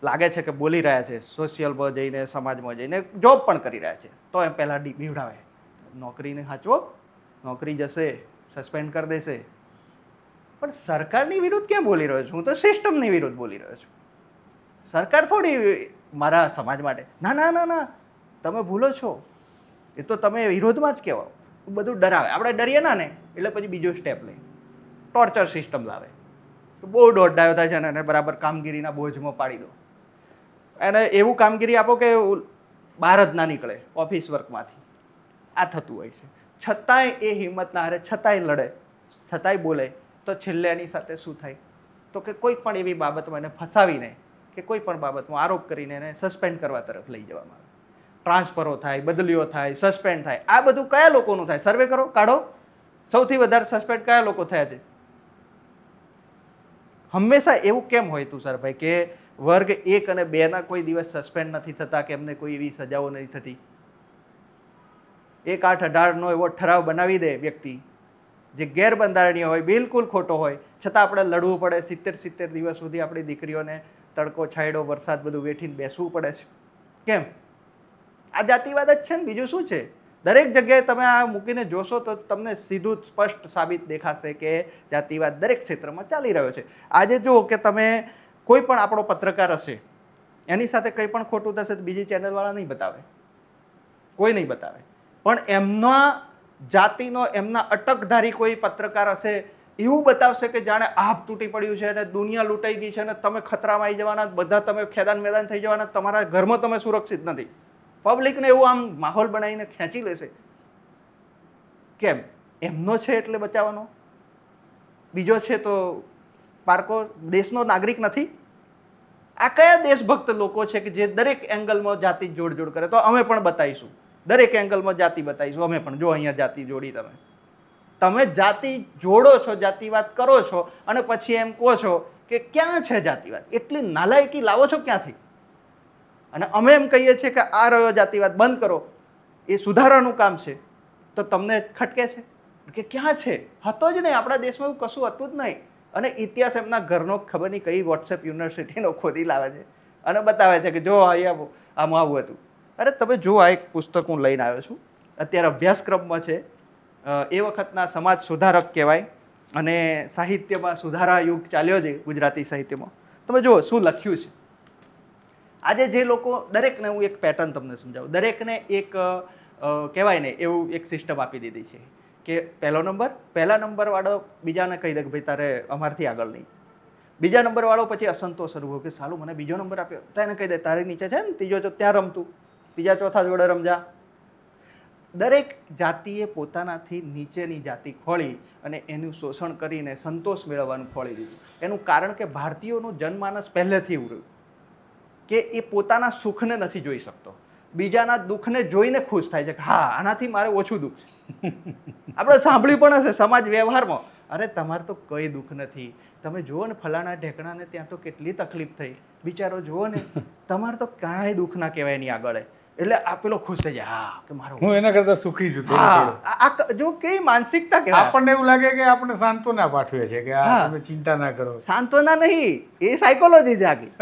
લાગે છે કે બોલી રહ્યા છે, સોશિયલમાં જઈને સમાજમાં જઈને જોબ પણ કરી રહ્યા છે, તો એમ પહેલાં બીવડાવે, નોકરીને સાચવો, નોકરી જશે, સસ્પેન્ડ કરી દેશે. પણ સરકારની વિરુદ્ધ ક્યાં બોલી રહ્યો છું? હું તો સિસ્ટમની વિરુદ્ધ બોલી રહ્યો છું. સરકાર થોડી મારા સમાજ માટે. ના ના ના ના, તમે ભૂલો છો, એ તો તમે વિરોધમાં જ કહેવાઓ. બધું ડરાવે. આપણે ડરીએ ના ને એટલે પછી બીજો સ્ટેપ લે, ટોર્ચર સિસ્ટમ લાવે. બહુ દોડાયો થાય છે અને એને બરાબર કામગીરીના બોજમાં પાડી દો. એને એવું કામગીરી આપો કે બહાર જ ના નીકળે ઓફિસ વર્કમાંથી. આ થતું હોય છે. છતાંય એ હિંમત ના હારે, છતાંય લડે, છતાંય બોલે. તો છેલ્લે એની સાથે શું થાય? તો કે કોઈ પણ એવી બાબતમાં એને ફસાવીને કે કોઈ પણ બાબતમાં આરોપ કરીને એને સસ્પેન્ડ કરવા તરફ લઈ જવામાં આવે. ટ્રાન્સફરો થાય, બદલીઓ થાય, સસ્પેન્ડ થાય. આ બધું કયા લોકોનું થાય? સર્વે કરો, કાઢો. સૌથી વધારે સસ્પેન્ડ કયા લોકો થયા છે? હંમેશા એવું કેમ હોય તુષારભાઈ કે વર્ગ 1 અને 2ના કોઈ દિવસ સસ્પેન્ડ નથી થતા કે એમને કોઈ એવી સજાઓ નથી થતી? 1/8/18નો એવો ઠરાવ બનાવી દે વ્યક્તિ જે ગેરબંધારણીય હોય, બિલકુલ ખોટો હોય, છતાં આપણે લડવું પડે. 70 દિવસ સુધી આપણી દીકરીઓને તડકો છાંયડો વરસાદ બધું વેઠીને બેસવું પડે છે. કેમ? આ જાતિવાદ જ છે ને, બીજું શું છે? દરેક જગ્યાએ તમે આ મૂકીને જોશો તો તમને સીધું સ્પષ્ટ સાબિત દેખાશે કે જાતિવાદ દરેક ક્ષેત્રમાં ચાલી રહ્યો છે. આજે જુઓ કે તમે કોઈ પણ આપણો પત્રકાર હશે, એની સાથે કંઈ પણ ખોટું થશે તો બીજી ચેનલવાળા નહીં બતાવે, કોઈ નહીં બતાવે. પણ એમના જાતિનો, એમના અટકધારી કોઈ પત્રકાર હશે, એવું બતાવશે કે જાણે આભ તૂટી પડ્યું છે અને દુનિયા લૂંટાઈ ગઈ છે અને તમે ખતરામાં આવી જવાના, બધા તમે ખેદાન મેદાન થઈ જવાના, તમારા ઘરમાં તમે સુરક્ષિત નથી. પબ્લિકને એવું આમ માહોલ બનાવીને ખેંચી લેશે. કેમ? એમનો છે એટલે બચાવવાનો, બીજો છે તો પારકો, દેશનો નાગરિક નથી? આ કયા દેશભક્ત લોકો છે કે જે દરેક એંગલમાં જાતિ જોડ કરે? તો અમે પણ બતાવીશું. દરેક એંગલમાં જાતિ બતાવીશું અમે પણ. જો અહીંયા જાતિ જોડી તમે જાતિ જોડો છો, જાતિવાદ કરો છો અને પછી એમ કહો છો કે ક્યાં છે જાતિવાદ? એટલી નાલાયકી લાવો છો ક્યાંથી? અને અમે એમ કહીએ છીએ કે આ રહ્યો જાતિવાદ બંધ કરો, એ સુધારાનું કામ છે, તો તમને ખટકે છે કે ક્યાં છે? હતો જ નહીં, આપણા દેશમાં એવું કશું હતું જ નહીં. અને ઇતિહાસ એમના ઘરનો ખબર નહીં કઈ વોટ્સએપ યુનિવર્સિટીનો ખોદી લાવે છે અને બતાવે છે કે જો અહીંયા આમાં આવું હતું. અરે તમે જો, આ એક પુસ્તક હું લઈને આવ્યો છું, અત્યારે અભ્યાસક્રમમાં છે. એ વખતના સમાજ સુધારક કહેવાય અને સાહિત્યમાં સુધારા યુગ ચાલ્યો છે ગુજરાતી સાહિત્યમાં. તમે જુઓ શું લખ્યું છે. આજે જે લોકો, દરેકને હું એક પેટર્ન તમને સમજાવું, દરેકને એક કહેવાય ને એવું એક સિસ્ટમ આપી દીધી છે કે પહેલો નંબર, પહેલા નંબરવાળો બીજાને કહી દે કે ભાઈ તારે અમારથી આગળ નહીં. બીજા નંબરવાળો પછી અસંતોષ અનુભવ કે સાલું મને બીજો નંબર આપ્યો, તો એને કહી દે તારી નીચે છે ને ત્રીજો, તો ત્યાં રમતું, ત્રીજા ચોથા જોડે રમજા. દરેક જાતિએ પોતાનાથી નીચેની જાતિ ખોળી અને એનું શોષણ કરીને સંતોષ મેળવવાનું ખોળી દીધું. એનું કારણ કે ભારતીયોનું જનમાનસ પહેલેથી એવું રહ્યું કે એ પોતાના સુખને નથી જોઈ શકતો, બીજાના દુઃખને જોઈને ખુશ થાય છે કે હા આનાથી મારે ઓછું દુઃખ છે. આપણે સાંભળ્યું પણ હશે સમાજ વ્યવહારમાં, અરે તમારે તો કંઈ દુઃખ નથી, તમે જુઓ ને ફલાણા ઢેકણાને ત્યાં તો કેટલી તકલીફ થઈ, બિચારો જુઓ ને, તમારે તો કાંઈ દુઃખ ના કહેવાય એની આગળ. એટલે આ પેલો ખુશ થઈ જાય, હા કે મારો હું એના કરતા સુખી છું. આ જો કેવી માનસિકતા કહેવાય. આપણને એવું લાગે કે આપણે સાંત્વના પાઠવે છે કે આ તમે ચિંતા ના કરો. સાંત્વના નહીં, એ સાયકોલોજી છે આખી.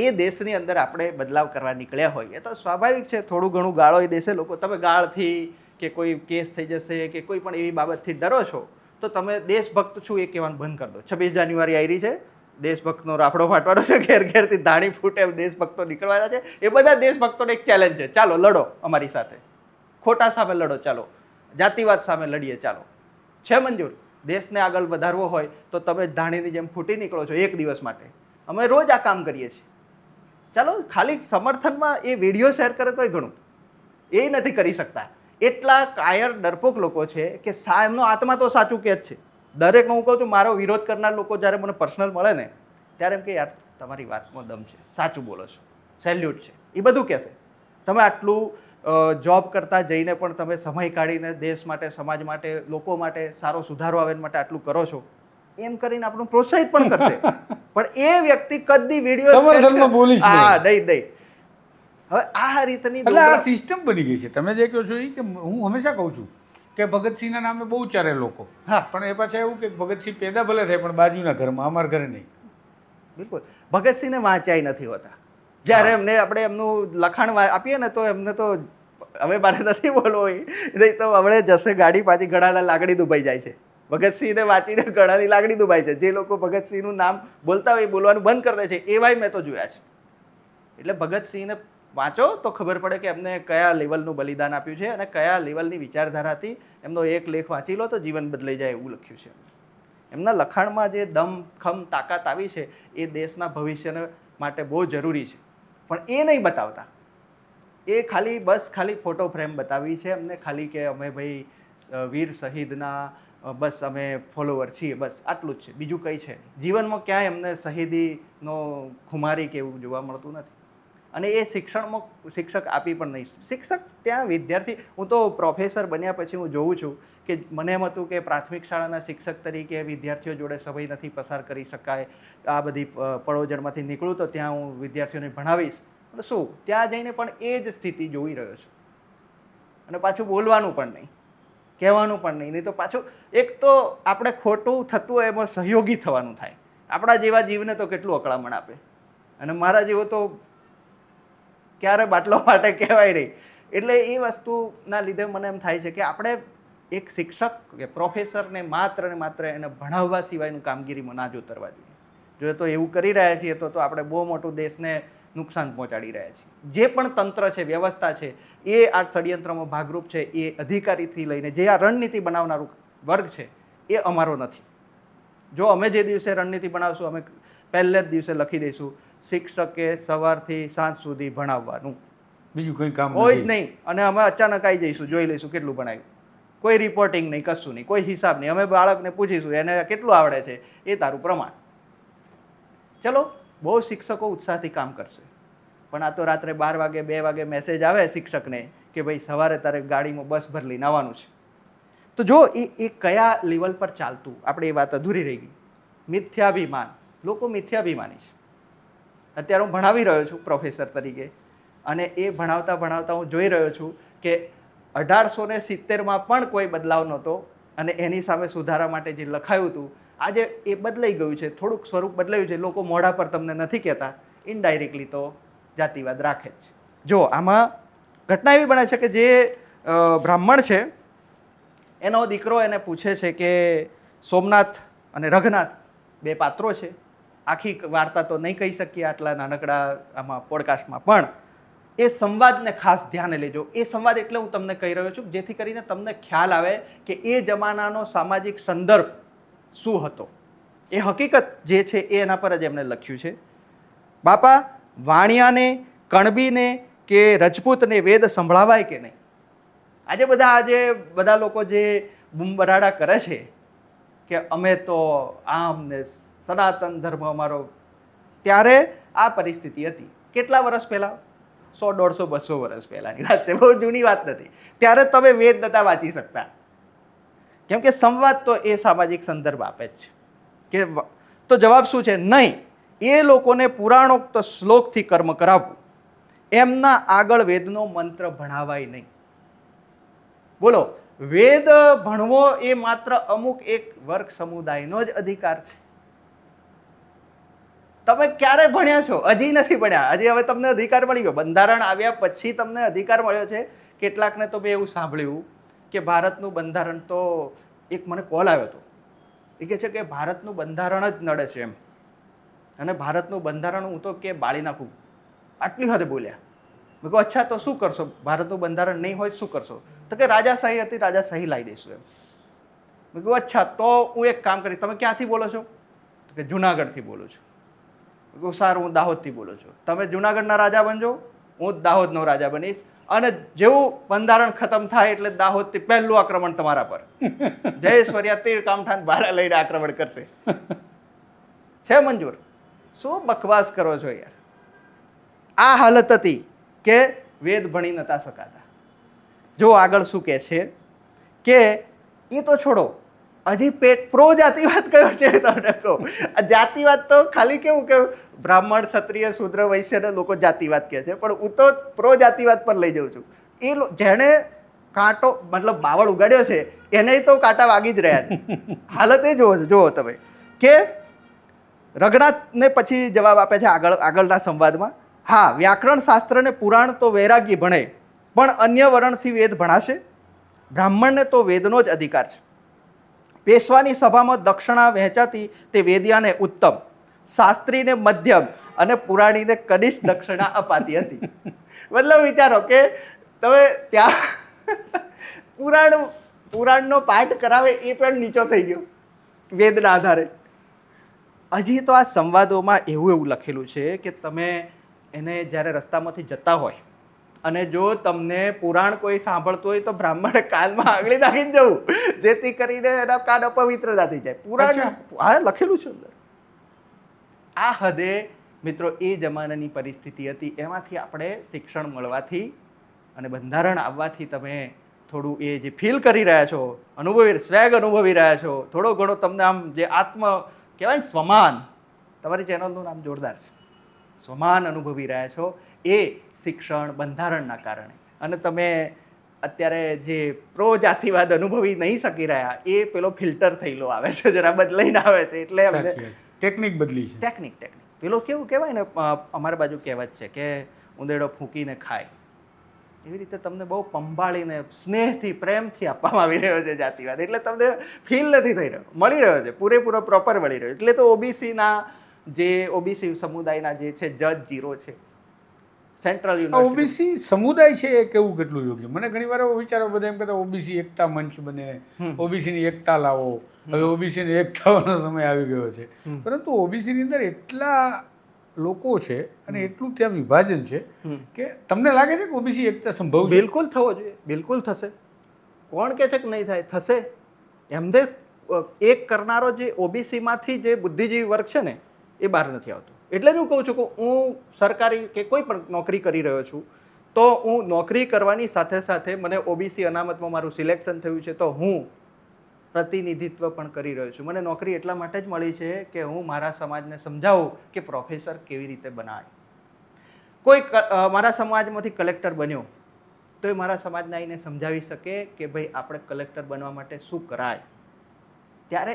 એ દેશની અંદર આપણે બદલાવ કરવા નીકળ્યા હોય એ તો સ્વાભાવિક છે. થોડું ઘણું ગાળો એ દેશે લોકો, તમે ગાળથી કે કોઈ કેસ થઈ જશે કે કોઈ પણ એવી બાબતથી ડરો છો તો તમે દેશભક્ત છું એ કહેવાનું બંધ કરી દો. 26 જાન્યુઆરી આવી રહી છે, દેશભક્તનો રાફડો ફાટવાનો છે, ઘેર ઘેરથી ધાણી ફૂટે એમ દેશભક્તો નીકળવાના છે. એ બધા દેશભક્તોને એક ચેલેન્જ છે, ચાલો લડો અમારી સાથે, ખોટા સામે લડો, ચાલો જાતિવાદ સામે લડીએ, ચાલો. છે મંજૂર? દેશને આગળ વધારવો હોય તો તમે ધાણીની જેમ ફૂટી નીકળો છો એક દિવસ માટે. અમે રોજ આ કામ કરીએ છીએ. ચાલો ખાલી સમર્થનમાં એ વિડીયો શેર કરે તોય ઘણું, એ નથી કરી શકતા. એટલા કાયર ડરપોક લોકો છે કે એમનો આત્મા તો સાચું કહે જ છે. દરેકને હું કહું છું, મારો વિરોધ કરનાર લોકો જ્યારે મને પર્સનલ મળે ને ત્યારે એમ કે યાર તમારી વાતમાં દમ છે, સાચું બોલો છો, સેલ્યુટ છે, એ બધું કહેશે. તમે આટલું જોબ કરતા જઈને પણ તમે સમય કાઢીને દેશ માટે, સમાજ માટે, લોકો માટે સારો સુધારો આવે માટે આટલું કરો છો, એમ કરીને આપણું પ્રોત્સાહિત પણ કરશે. પણ એ વ્યક્તિ કદી વિડીયો બોલીશ નહીં. હવે આ રીતની એટલે આ સિસ્ટમ બની ગઈ છે. તમે જે કહો છો એ કે હું હંમેશા કહું છું કે ભગતસિંહના નામે બહુ ચારે લોકો, હા, પણ એ પાછા એવું કે ભગતસિંહ પેદા ભલે થાય પણ બાજુના ઘરમાં, અમારા ઘરે નહીં. બિલકુલ. ભગતસિંહને વાંચ્યા નથી હોતા. જ્યારે એમને આપણે એમનું લખાણ આપીએ ને તો એમને તો હવે મારે નથી બોલવો, નહીં તો હવે જશે ગાડી પાછી ગળાના લાગડી દુભાઈ જાય છે. ભગતસિંહને વાંચીને ગળાની લાગડી દુભાઈ છે. જે લોકો ભગતસિંહનું નામ બોલતા હોય બોલવાનું બંધ કરી દે છે, એવાય મેં તો જોયા છે. એટલે ભગતસિંહને વાંચો તો ખબર પડે કે એમને કયા લેવલનું બલિદાન આપ્યું છે અને કયા લેવલની વિચારધારાથી એમનો એક લેખ વાંચી લો તો જીવન બદલાઈ જાય એવું લખ્યું છે. એમના લખાણમાં જે દમ, ખમ, તાકાત આવી છે એ દેશના ભવિષ્યને માટે બહુ જરૂરી છે. પણ એ નહીં બતાવતા. એ ખાલી ફોટો ફ્રેમ બતાવી છે એમને, ખાલી કે અમે ભાઈ વીર શહીદના બસ અમે ફોલોવર છીએ, બસ આટલું જ છે, બીજું કંઈ છે નહીં. જીવનમાં ક્યાંય એમને શહીદીનો ખુમારી કે એવું જોવા મળતું નથી. અને એ શિક્ષણમાં શિક્ષક આપી પણ નહીં. શિક્ષક ત્યાં વિદ્યાર્થી, હું તો પ્રોફેસર બન્યા પછી હું જોઉં છું કે મને એમ હતું કે પ્રાથમિક શાળાના શિક્ષક તરીકે વિદ્યાર્થીઓ જોડે સમય નથી પસાર કરી શકાય, આ બધી પળોજણમાંથી નીકળું તો ત્યાં હું વિદ્યાર્થીઓને ભણાવીશ. શું ત્યાં જઈને પણ એ જ સ્થિતિ જોઈ રહ્યો છું. અને પાછું બોલવાનું પણ નહીં, કહેવાનું પણ નહીં. નહીં તો પાછું એક તો આપણે ખોટું થતું હોય એમાં સહયોગી થવાનું થાય. આપણા જેવા જીવને તો કેટલું અકળામણ આપે, અને મારા જેવો તો ક્યારે બાટલો માટે કહેવાય નહીં. એટલે એ વસ્તુના લીધે મને એમ થાય છે કે આપણે એક શિક્ષક કે પ્રોફેસરને માત્ર ને માત્ર એને ભણાવવા સિવાયનું કામગીરીમાં ના જોતરવા જોઈએ. જો તો એવું કરી રહ્યા છીએ તો આપણે બહુ મોટું દેશને નુકસાન પહોંચાડી રહ્યા છીએ. જે પણ તંત્ર છે, વ્યવસ્થા છે, એ આ ષડયંત્રમાં ભાગરૂપ છે. એ અધિકારીથી લઈને જે આ રણનીતિ બનાવનારું વર્ગ છે એ અમારો નથી. જો અમે જે દિવસે રણનીતિ બનાવશું, અમે પહેલે જ દિવસે લખી દઈશું શિક્ષકે સવારથી સાંજ સુધી ભણાવવાનું, બીજું કંઈ કામ કોઈ જ નહીં. અને અમે અચાનક આવી જઈશું, જોઈ લઈશું કેટલું ભણાવ્યું. કોઈ રિપોર્ટિંગ નહીં, કશું નહીં, કોઈ હિસાબ નહીં. અમે બાળકને પૂછીશું એને કેટલું આવડે છે, એ તારું પ્રમાણ. ચલો, બહુ શિક્ષકો ઉત્સાહથી કામ કરશે, પણ આ તો રાત્રે 12 વાગે 2 વાગે મેસેજ આવે શિક્ષકને કે ભાઈ સવારે તારે ગાડીમાં બસ ભર લઈને આવવાનું છે. તો જો એ કયા લેવલ પર ચાલતું, આપણે એ વાત અધૂરી રહી ગઈ. મિથ્યાભિમાન, લોકો મિથ્યાભિમાની છે. અત્યારે હું ભણાવી રહ્યો છું પ્રોફેસર તરીકે, અને એ ભણાવતા ભણાવતા હું જોઈ રહ્યો છું કે 1870માં પણ કોઈ બદલાવ નહોતો, અને એની સામે સુધારા માટે જે લખાયું હતું આજે એ બદલાઈ ગયું છે, થોડુંક સ્વરૂપ બદલાયું છે. લોકો મોઢા પર તમને નથી કહેતા, ઇનડાયરેક્ટલી તો જાતિવાદ રાખે જ છે. જો આમાં ઘટના એવી બને છે કે જે બ્રાહ્મણ છે એનો દીકરો એને પૂછે છે કે સોમનાથ અને રઘનાથ બે પાત્રો છે. આખી વાર્તા તો નહીં કહી શકીએ આટલા નાનકડા આમાં પોડકાસ્ટમાં, પણ એ સંવાદને ખાસ ધ્યાને લેજો. એ સંવાદ એટલે હું તમને કહી રહ્યો છું જેથી કરીને તમને ખ્યાલ આવે કે એ જમાનાનો સામાજિક સંદર્ભ શું હતો. એ હકીકત જે છે એ એના પર જ એમણે લખ્યું છે. બાપા, વાણિયાને, કણબીને કે રજપૂતને વેદ સંભળાવાય કે નહીં? આજે બધા લોકો જે બૂમબરાડા કરે છે કે અમે તો આમ ને સનાતન ધર્મ અમારો, ત્યારે આ પરિસ્થિતિ હતી. કેટલા વર્ષ પહેલા? 100, 150, 200 વર્ષ પહેલાની વાત છે, બહુ જૂની વાત નથી. ત્યારે તમે વેદ નતા વાંચી શકતા, કેમ કે સંવાદ તો એ સામાજિક સંદર્ભ આપે જ છે. કે તો જવાબ શું છે? નહીં, એ લોકોને પુરાણોક્ત શ્લોકથી કર્મ કરાવવું, એમના આગળ વેદનો મંત્ર ભણાવાય નહીં. બોલો, વેદ ભણવો એ માત્ર અમુક એક વર્ગ સમુદાયનો જ અધિકાર છે. તમે ક્યારે ભણ્યા છો? હજી નથી ભણ્યા. હજી હવે તમને અધિકાર મળી ગયો. બંધારણ આવ્યા પછી તમને અધિકાર મળ્યો છે. કેટલાકને તો મેં એવું સાંભળ્યું કે ભારતનું બંધારણ તો, એક મને કોલ આવ્યો હતો, એ કહે છે કે ભારતનું બંધારણ જ નડે છે એમ, અને ભારતનું બંધારણ હું તો કે બાળી નાખું, આટલી હદે બોલ્યા. મેં કહું અચ્છા, તો શું કરશો? ભારતનું બંધારણ નહીં હોય શું કરશો? તો કે રાજાશાહી હતી, રાજાશાહી લાવી દઈશું એમ. મેં કહું અચ્છા, તો હું એક કામ કરીશ, તમે ક્યાંથી બોલો છો? તો કે જુનાગઢથી બોલું છું. મેં કહું સારું, હું દાહોદથી બોલું છું. તમે જુનાગઢના રાજા બનજો, હું દાહોદનો રાજા બનીશ, અને જેવું બંધારણ ખતમ થાય એટલે દાહોદથી પહેલું આક્રમણ તમારા પર. જયેશ્વરિયા તીર કામઠાન ભાલા લઈને આક્રમણ કરશે. છે મંજૂર? શું બકવાસ કરો છો યાર? આ હાલત હતી કે વેદ ભણી નતા શકાતા. જો આગળ શું કહે છે કે એ તો છોડો, હજી પ્રો જાતિવાદ કયો છે તમને કહું. આ જાતિવાદ તો ખાલી કેવું કે બ્રાહ્મણ, ક્ષત્રિય, શૂદ્ર, વૈશ્યને લોકો જાતિવાદ કહે છે, પણ હું તો પ્રો જાતિવાદ પર લઈ જાઉં છું. એ જેણે કાંટો મતલબ બાવળ ઉગાડ્યો છે એને તો કાંટા વાગી જ રહ્યા છે. હાલત એ જુઓ તમે કે રઘનાથને પછી જવાબ આપે છે આગળના સંવાદમાં. હા, વ્યાકરણ શાસ્ત્ર ને પુરાણ તો વૈરાગ્ય ભણે, પણ અન્ય વર્ણથી વેદ ભણાશે? બ્રાહ્મણને તો વેદનો જ અધિકાર છે. પેશવાની સભામાં દક્ષિણા વહેંચાતી તે વેદિયાને ઉત્તમ, શાસ્ત્રીને મધ્યમ અને પુરાણીને કનિષ્ઠ દક્ષિણા અપાતી હતી. મતલબ વિચારો કે તમે ત્યાં પુરાણનો પાઠ કરાવે એ પણ નીચો થઈ ગયો વેદના આધારે. હજી તો આ સંવાદોમાં એવું લખેલું છે કે તમે એને જ્યારે રસ્તામાંથી જતા હોય અને જો તમને પુરાણ કોઈ સાંભળતું હોય તો બ્રાહ્મણ કાનમાં આંગળી નાખીને જવું, જેથી કરીને એના કાન અપવિત્ર ના થઈ જાય. પુરાણ હા લખેલું છે અંદર. આ હદે મિત્રો એ જમાનાની પરિસ્થિતિ હતી. એમાંથી આપણે શિક્ષણ મળવાથી અને બંધારણ આવવાથી તમે થોડું એ જે ફીલ કરી રહ્યા છો, સ્વેગ અનુભવી રહ્યા છો, થોડો ઘણો તમને આમ જે આત્મ કહેવાય ને સ્વમાન, તમારી ચેનલનું નામ જોરદાર છે, સ્વમાન અનુભવી રહ્યા છો એ શિક્ષણ બંધારણના કારણે. અને તમે અત્યારે જે પ્રો જાતિવાદ અનુભવી નહીં શકી રહ્યા એ પેલો ફિલ્ટર થયેલો આવે છે, જરા બદલાઈને આવે છે, એટલે ટેકનિક બદલી છે. ટેકનિક પેલો કેવું કહેવાય ને, અમારી બાજુ કહેવત છે કે ઉંદેડો ફૂંકીને ખાય, એવી રીતે તમને બહુ પંભાળીને સ્નેહથી પ્રેમથી આપવામાં આવી રહ્યો છે જાતિવાદ. એટલે તમને ફીલ નથી થઈ રહ્યો, મળી રહ્યો છે પૂરેપૂરો પ્રોપર મળી રહ્યો. એટલે તો ઓબીસી સમુદાયના જે છે જજ 0 છે સેન્ટ્રલ યુનિવર્સિટી. ઓબીસી સમુદાય છે એ કેવું કેટલું યોગ્ય? મને ઘણી વાર વિચારો બધા એમ કહેતા ઓબીસી એકતા મંચ બને, ઓબીસીની એકતા લાવો. હવે ઓબીસીની એકતાનો સમય આવી ગયો છે, પરંતુ ઓબીસીની અંદર એટલા લોકો છે અને એટલું ત્યાં વિભાજન છે કે તમને લાગે છે કે ઓબીસી એકતા સંભવ? બિલકુલ થવો જોઈએ, બિલકુલ થશે. કોણ કહે છે કે નહીં થાય? થશે. એમને એક કરનારો જે ઓબીસીમાંથી જે બુદ્ધિજીવી વર્ગ છે ને એ બહાર નથી આવતો. એટલે જ હું કહું છું કે હું સરકારી કે કોઈ પણ નોકરી કરી રહ્યો છું તો હું નોકરી કરવાની સાથે સાથે મને ઓબીસી અનામતમાં મારું સિલેક્શન થયું છે તો હું પ્રતિનિધિત્વ પણ કરી રહ્યો છું. મને નોકરી એટલા માટે જ મળી છે કે હું મારા સમાજને સમજાવું કે પ્રોફેસર કેવી રીતે બનાય. કોઈ મારા સમાજમાંથી કલેક્ટર બન્યો તો એ મારા સમાજને આવીને સમજાવી શકે કે ભાઈ આપણે કલેક્ટર બનવા માટે શું કરાય. ત્યારે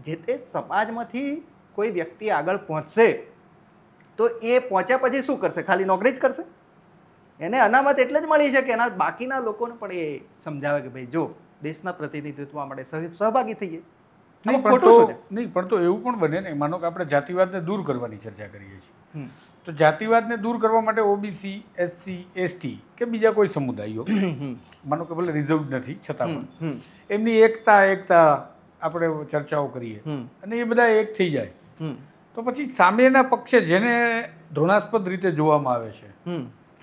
જે તે સમાજમાંથી કોઈ વ્યક્તિ આગળ પહોંચશે તો એ પહોંચ્યા પછી શું કરશે? ખાલી નોકરી જ કરશે? એને અનામત એટલે જ મળી છે કે એના બાકીના લોકોને પણ એ સમજાવે કે ભાઈ જો દેશના પ્રતિનિધિત્વમાં આપણે સહભાગી થઈએ. નહીં પણ તો એવું પણ બને ને, માનો કે આપણે જાતિવાદને દૂર કરવાની ચર્ચા કરીએ છીએ, તો જાતિવાદને દૂર કરવા માટે ઓબીસી, એસસી, એસટી કે બીજા કોઈ સમુદાયો, માનો કે ભલે રિઝર્વ નથી છતાં પણ એમની એકતા આપણે ચર્ચાઓ કરીએ અને એ બધા એક થઈ જાય તો પછી સામેના પક્ષે જેને ધૃણાસ્પદ રીતે જોવામાં આવે છે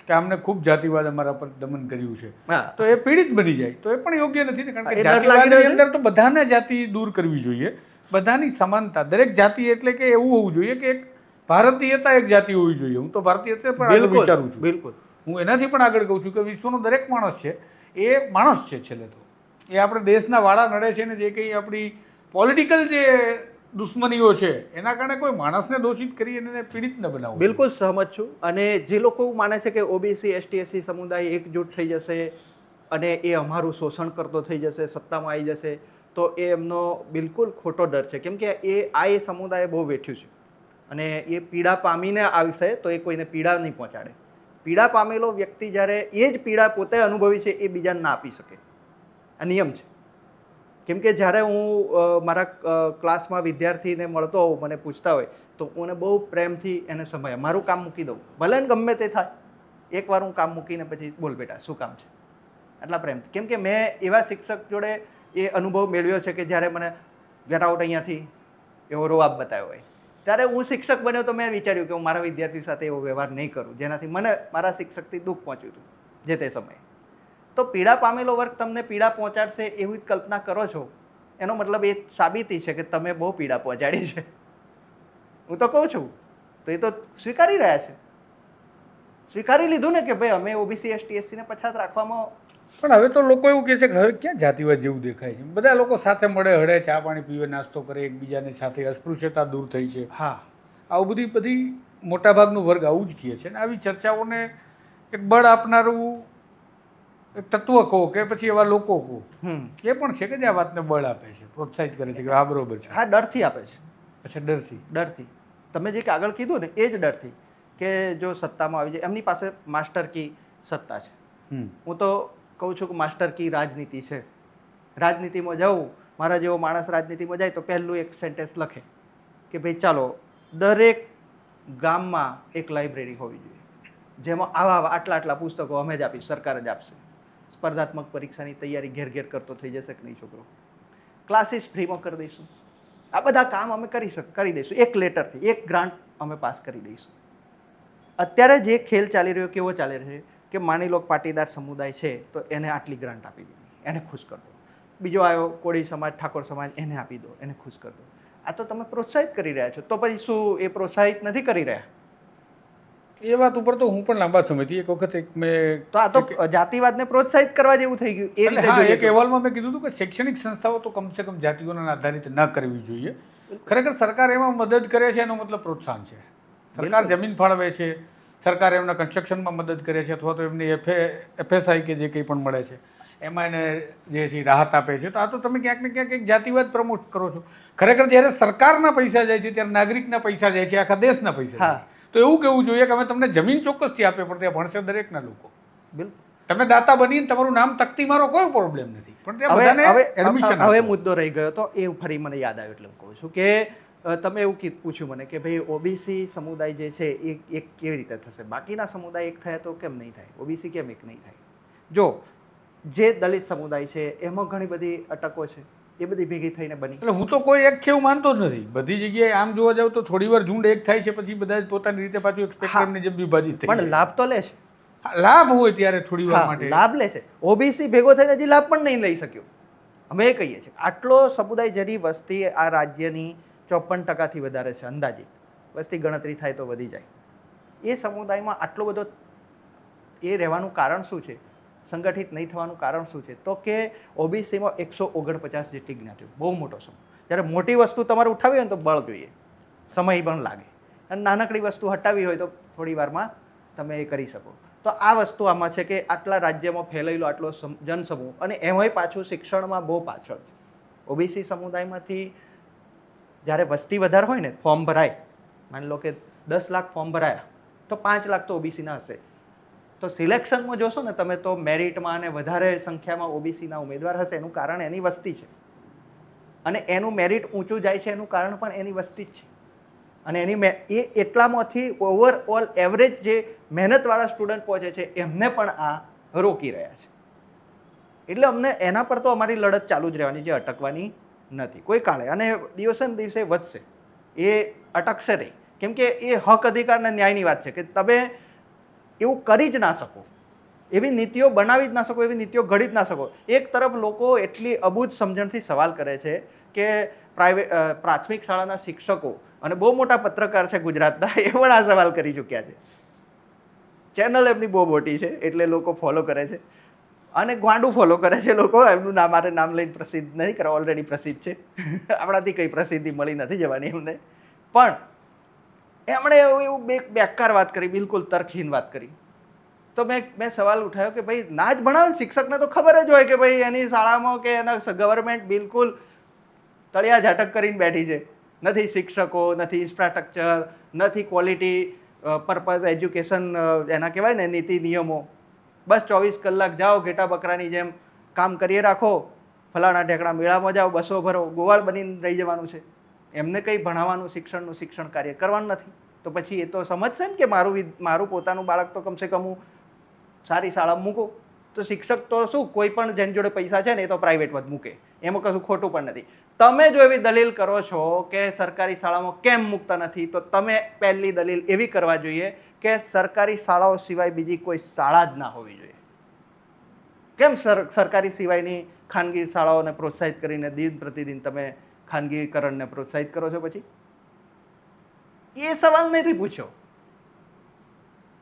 કે આમને ખૂબ જાતિવાદ અમારા પર દમન કર્યું છે તો એ પીડિત બની જાય તો એ પણ યોગ્ય નથી ને. કારણ કે જાતિવાદની અંદર તો બધાને જાતિ દૂર કરવી જોઈએ, બધાની સમાનતા. દરેક જાતિ એટલે કે એવું હોવું જોઈએ કે એક ભારતીયતા એક જાતિ હોવી જોઈએ. હું તો ભારતીયતા પણ આગળ વિચારું છું. બિલકુલ, હું એનાથી પણ આગળ કહું છું કે વિશ્વનો દરેક માણસ છે એ માણસ છે. છેલ્લે તો એ આપણે દેશના વાળા નડે છે ને જે કંઈ આપણી પોલિટિકલ જે દુશ્મનીઓ છે એના કારણે કોઈ માણસને દોષિત કરી એને પીડિત ન બનાવવું. બિલકુલ સહમત છું. અને જે લોકો માને છે કે ઓબીસી, એસટી, એસસી સમુદાય એકજૂટ થઈ જશે અને એ અમારું શોષણ કરતો થઈ જશે, સત્તામાં આવી જશે, તો એ એમનો બિલકુલ ખોટો ડર છે. કેમ કે એ સમુદાય બહુ વેઠ્યું છે અને એ પીડા પામીને આવશે તો એ કોઈને પીડા નહીં પહોંચાડે. પીડા પામેલો વ્યક્તિ જ્યારે એ જ પીડા પોતે અનુભવી છે એ બીજાને ના આપી શકે. આ નિયમ છે. કેમ કે જ્યારે હું મારા ક્લાસમાં વિદ્યાર્થીને મળતો હોઉં, મને પૂછતા હોય તો હું એને બહુ પ્રેમથી એને સમજાય, મારું કામ મૂકી દઉં, ભલે ને ગમે તે થાય, એકવાર હું કામ મૂકીને પછી બોલ બેટા શું કામ છે, આટલા પ્રેમથી. કેમ કે મેં એવા શિક્ષક જોડે એ અનુભવ મેળવ્યો છે કે જ્યારે મને ગેટ આઉટ અહીંયાથી એવો રોઆબ બતાવ્યો હોય ત્યારે હું શિક્ષક બન્યો તો મેં વિચાર્યું કે હું મારા વિદ્યાર્થી સાથે એવો વ્યવહાર નહીં કરું જેનાથી મને મારા શિક્ષકથી દુઃખ પહોંચ્યું હતું જે તે સમયે. તો પીડા પામેલો વર્ગ તમને પીડા પહોંચાડશે એવી કલ્પના કરો છો, એનો મતલબ એ સાબિતી છે કે તમે બહુ પીડા પહોંચાડી છે. હું તો કહું છું તો એ તો સ્વીકારી રહ્યા છે, સ્વીકારી લીધું ને કે ભાઈ અમે ઓબીસી, એસટી, એસસીને પછાત રાખવામાં. પણ હવે તો લોકો એવું કહે છે કે હવે ક્યાં જાતિવાદ જેવું દેખાય છે. બધા લોકો સાથે મળે, હળે, ચા પાણી પીવે, નાસ્તો કરે, એકબીજાને સાથે અસ્પૃશ્યતા દૂર થઈ છે. હા, આવું બધી મોટાભાગનું વર્ગ આવું જ કહે છે ને આવી ચર્ચાઓને એક બળ આપનારું એક તત્વ કહો કે પછી એવા લોકો કહો એ પણ છે કે જે આ વાતને બળ આપે છે, પ્રોત્સાહિત કરે છે કે આ બરોબર છે. હા, ડરથી આપે છે. અચ્છા, ડરથી તમે જે આગળ કીધું ને એ જ ડરથી કે જો સત્તામાં આવી જાય, એમની પાસે માસ્ટર કી સત્તા છે. હું તો કહું છું કે માસ્ટર કી રાજનીતિ છે. રાજનીતિમાં જાઉં, મારા જેવો માણસ રાજનીતિમાં જાય તો પહેલું એક સેન્ટેન્સ લખે કે ભાઈ ચાલો દરેક ગામમાં એક લાઇબ્રેરી હોવી જોઈએ જેમાં આવા આટલા પુસ્તકો અમે જ આપીશું, સરકાર જ આપશે. સ્પર્ધાત્મક પરીક્ષાની તૈયારી ઘેર ઘેર કરતો થઈ જશે કે નહીં છોકરો. ક્લાસીસ ફ્રીમાં કરી દઈશું. આ બધા કામ અમે કરી દઈશું. એક લેટરથી એક ગ્રાન્ટ અમે પાસ કરી દઈશું. અત્યારે જે ખેલ ચાલી રહ્યો કેવો ચાલી રહ્યો છે કે માની લો પાટીદાર સમુદાય છે તો એને આટલી ગ્રાન્ટ આપી દીધી, એને ખુશ કરી દો. બીજો આવ્યો કોળી સમાજ, ઠાકોર સમાજ, એને આપી દો, એને ખુશ કરી દો. આ તો તમે પ્રોત્સાહિત કરી રહ્યા છો. તો પછી શું એ પ્રોત્સાહિત નથી કરી રહ્યા? એ વાત ઉપર તો હું પણ લાંબા સમયથી એક વખત મેં તો આ તો જાતિવાદને પ્રોત્સાહિત કરવા જેવું થઈ ગયું. એ રીતે જોઈએ એક અહેવાલમાં મેં કીધું હતું કે શૈક્ષણિક સંસ્થાઓ તો કમસે કમ જાતિઓના આધારિત ન કરવી જોઈએ. ખરેખર સરકાર એમાં મદદ કરે છે એનો મતલબ પ્રોત્સાહન છે. સરકાર જમીન ફાળવે છે, સરકાર એમના કન્સ્ટ્રક્શનમાં મદદ કરે છે અથવા તો એમની એફએસઆઈ કે જે કંઈ પણ મળે છે એમાં એને જે છે રાહત આપે છે. તો આ તો તમે ક્યાંક ને ક્યાંક એક જાતિવાદ પ્રમોટ કરો છો. ખરેખર જ્યારે સરકારના પૈસા જાય છે ત્યારે નાગરિકના પૈસા જાય છે, આખા દેશના પૈસા જાય છે. તો એવું કહેવું જોઈએ કે અમે તમને જમીન ચોક્કસથી આપે પણ ત્યાં ભણશે દરેકના લોકો. બિલકુલ, તમે દાતા બનીને તમારું નામ તકતી મારો કોઈ પ્રોબ્લેમ નથી, પણ ત્યાં બધાને એડમિશન. હવે મુદ્દો રહી ગયો તો એ ફરી મને યાદ આવ્યું એટલે હું કહું છું કે તમે એવું પૂછ્યું મને કે ભાઈ ઓબીસી સમુદાય જે છે એ એક કેવી રીતે થશે, બાકીના સમુદાય એક થયા તો કેમ નહીં થાય, ઓબીસી કેમ એક નહીં થાય? જો જે દલિત સમુદાય છે એમાં ઘણી બધી અટકો છે, એ બધી ભેગી થઈને બની. એટલે હું તો કોઈ એક છે એવું માનતો જ નથી. બધી જગ્યાએ આમ જોવા જાવ તો થોડી વાર ઝુંડ એક થાય છે પછી બધા જ પોતાની રીતે પાછું એક સ્પેક્ટ્રમની જેમ વિભાજિત થાય. પણ લાભ તો લે છે. લાભ હોય ત્યારે થોડી વાર માટે લાભ લે છે. ઓબીસી ભેગો થઈને હજી લાભ પણ નહીં લઈ શક્યો. અમે એ કહીએ છીએ આટલો સમુદાય જેની વસ્તી આ રાજ્યની 54% વધારે છે અંદાજિત, વસ્તી ગણતરી થાય તો વધી જાય. એ સમુદાયમાં આટલો બધો એ રહેવાનું કારણ શું છે, સંગઠિત નહીં થવાનું કારણ શું છે, તો કે ઓબીસીમાં 149 જેટલી જ્ઞાતિઓ, બહુ મોટો સમૂહ. જ્યારે મોટી વસ્તુ તમારે ઉઠાવી હોય ને તો બળ જોઈએ, સમય પણ લાગે, અને નાનકડી વસ્તુ હટાવી હોય તો થોડી વારમાં તમે એ કરી શકો. તો આ વસ્તુ આમાં છે કે આટલા રાજ્યમાં ફેલાયેલો આટલો જનસમૂહ, અને એમાંય પાછું શિક્ષણમાં બહુ પાછળ છે. ઓબીસી સમુદાયમાંથી જ્યારે વસ્તી વધારે હોય ને, ફોર્મ ભરાય, માની લો કે 10 લાખ ફોર્મ ભરાયા, તો 5 લાખ તો ઓબીસીના હશે. તો સિલેક્શનમાં જોશો ને તમે, તો મેરિટમાં અને વધારે સંખ્યામાં ઓબીસીના ઉમેદવાર હશે. એનું કારણ એની વસ્તી છે, અને એનું મેરિટ ઊંચું જાય છે એનું કારણ પણ એની વસ્તી જ છે. અને એ એટલામાંથી ઓવરઓલ એવરેજ જે મહેનતવાળા સ્ટુડન્ટ પહોંચે છે એમને પણ આ રોકી રહ્યા છે. એટલે અમને એના પર તો અમારી લડત ચાલુ જ રહેવાની, જે અટકવાની નથી કોઈ કાળે, અને દિવસે ને દિવસે વધશે. એ અટકશે નહીં, કેમ કે એ હક અધિકાર અને ન્યાયની વાત છે કે તમે એવું કરી જ ના શકો, એવી નીતિઓ બનાવી જ ના શકો, એવી નીતિઓ ઘડી જ ના શકો. એક તરફ લોકો એટલી અબૂઝ સમજણથી સવાલ કરે છે કે પ્રાથમિક શાળાના શિક્ષકો, અને બહુ મોટા પત્રકાર છે ગુજરાતના, એ પણ આ સવાલ કરી ચૂક્યા છે. ચેનલ એમની બહુ મોટી છે એટલે લોકો ફોલો કરે છે, અને ગાંડું ફોલો કરે છે લોકો. એમનું નામ મારે નામ લઈને પ્રસિદ્ધ નહીં કરવા, ઓલરેડી પ્રસિદ્ધ છે. આપણાથી કંઈ પ્રસિદ્ધિ મળી નથી જવાની એમને. પણ એમણે એવું બેકાર વાત કરી, બિલકુલ તર્કહીન વાત કરી. તો મેં સવાલ ઉઠાવ્યો કે ભાઈ ના જ ભણાવે, શિક્ષકને તો ખબર જ હોય કે ભાઈ એની શાળામાં કે એના ગવર્મેન્ટ બિલકુલ તળિયા ઝાટક કરીને બેઠી છે. નથી શિક્ષકો, નથી ઇન્ફ્રાસ્ટ્રક્ચર, નથી ક્વોલિટી પર્પઝ એજ્યુકેશન, એના કહેવાય ને નીતિ નિયમો. બસ 24 કલાક જાઓ ઘેટા બકરાની જેમ કામ કરીએ રાખો, ફલાણા ઢેકડા મેળામાં જાઓ, બસો ભરો, ગોવાળ બનીને રહી જવાનું છે. એમને કંઈ ભણાવવાનું, શિક્ષણ કાર્ય કરવાનું નથી. તો પછી એ તો સમજશે ને કે મારું પોતાનું બાળક તો કમસે કમ હું સારી શાળામાં મૂકું. તો શિક્ષક તો શું, કોઈ પણ જેની જોડે પૈસા છે ને એ તો પ્રાઇવેટમાં જ મૂકે, એમાં કશું ખોટું પણ નથી. તમે જો એવી દલીલ કરો છો કે સરકારી શાળામાં કેમ મૂકતા નથી, તો તમે પહેલી દલીલ એવી કરવા જોઈએ કે સરકારી શાળાઓ સિવાય બીજી કોઈ શાળા જ ના હોવી જોઈએ. કેમ સરકારી સિવાયની ખાનગી શાળાઓને પ્રોત્સાહિત કરીને દિન પ્રતિદિન તમે ખાનગીકરણને પ્રોત્સાહિત કરો છો? પછી એ સવાલ નથી પૂછ્યો.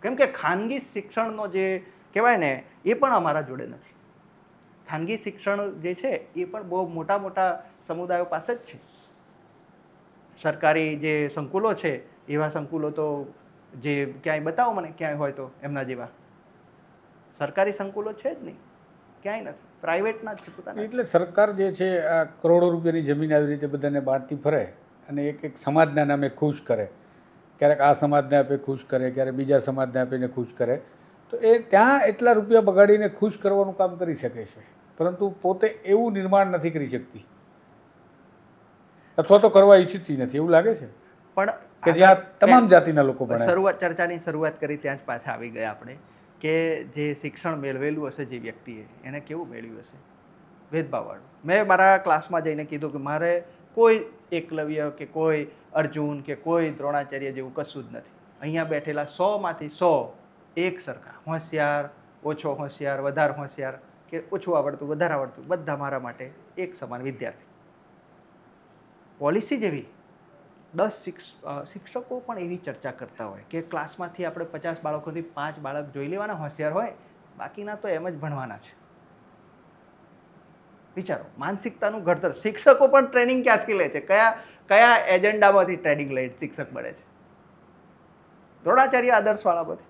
કેમ કે ખાનગી શિક્ષણનો જે કહેવાય ને એ પણ અમારા જોડે નથી. ખાનગી શિક્ષણ જે છે એ પણ બહુ મોટા મોટા સમુદાયો પાસે જ છે. સરકારી જે સંકુલો છે એવા સંકુલો તો જે ક્યાંય બતાવો મને ક્યાંય હોય તો એમના જેવા. સરકારી સંકુલો છે જ નહીં, ક્યાંય નથી, પ્રાઇવેટના જ છે પોતાના. એટલે સરકાર જે છે આ કરોડો રૂપિયાની જમીન આવી રીતે બધાને બાંટતી ફરે અને એક સમાજના નામે ખુશ કરે. ક્યારેક આ સમાજને આપે ખુશ કરે, ક્યારેક બીજા સમાજને આપીને ખુશ કરે. તો એ ત્યાં એટલા રૂપિયા બગાડીને ખુશ કરવાનું કામ કરી શકે છે, પરંતુ પોતે એવું નિર્માણ નથી કરી શકતી, અથવા તો કરવા ઈચ્છતી નથી, એવું લાગે છે. પણ કે જ્યાં તમામ જાતિના લોકો ભણે. ચર્ચાની શરૂઆત કરી ત્યાં જ પાછા આવી ગયા આપણે, કે જે શિક્ષણ મેળવેલું હશે જે વ્યક્તિએ, એને કેવું મેળવ્યું હશે? ભેદભાવવાળું. મેં મારા ક્લાસમાં જઈને કીધું કે મારે કોઈ એકલવ્ય કે કોઈ અર્જુન કે કોઈ દ્રોણાચાર્ય જેવું કશું જ નથી. અહીંયા બેઠેલા 100માંથી 100 એક સરખા, હોશિયાર, ઓછો હોશિયાર, વધારે હોશિયાર, કે ઓછું આવડતું, વધારે આવડતું, બધા મારા માટે એક સમાન વિદ્યાર્થી. પોલિસી જેવી 10 શિક્ષકો પણ એવી ચર્ચા કરતા હોય કે ક્લાસમાંથી આપણે 50 બાળકોથી 5 બાળક જોઈ લેવાના હોશિયાર હોય, બાકીના તો એમ જ ભણવાના છે. વિચારો, માનસિકતાનું ઘડતર. શિક્ષકો પણ ટ્રેનિંગ ક્યાંથી લે છે? કયા એજન્ડામાંથી ટ્રેનિંગ લઈ શિક્ષક બને છે? દ્રોણાચાર્ય આદર્શવાળામાંથી.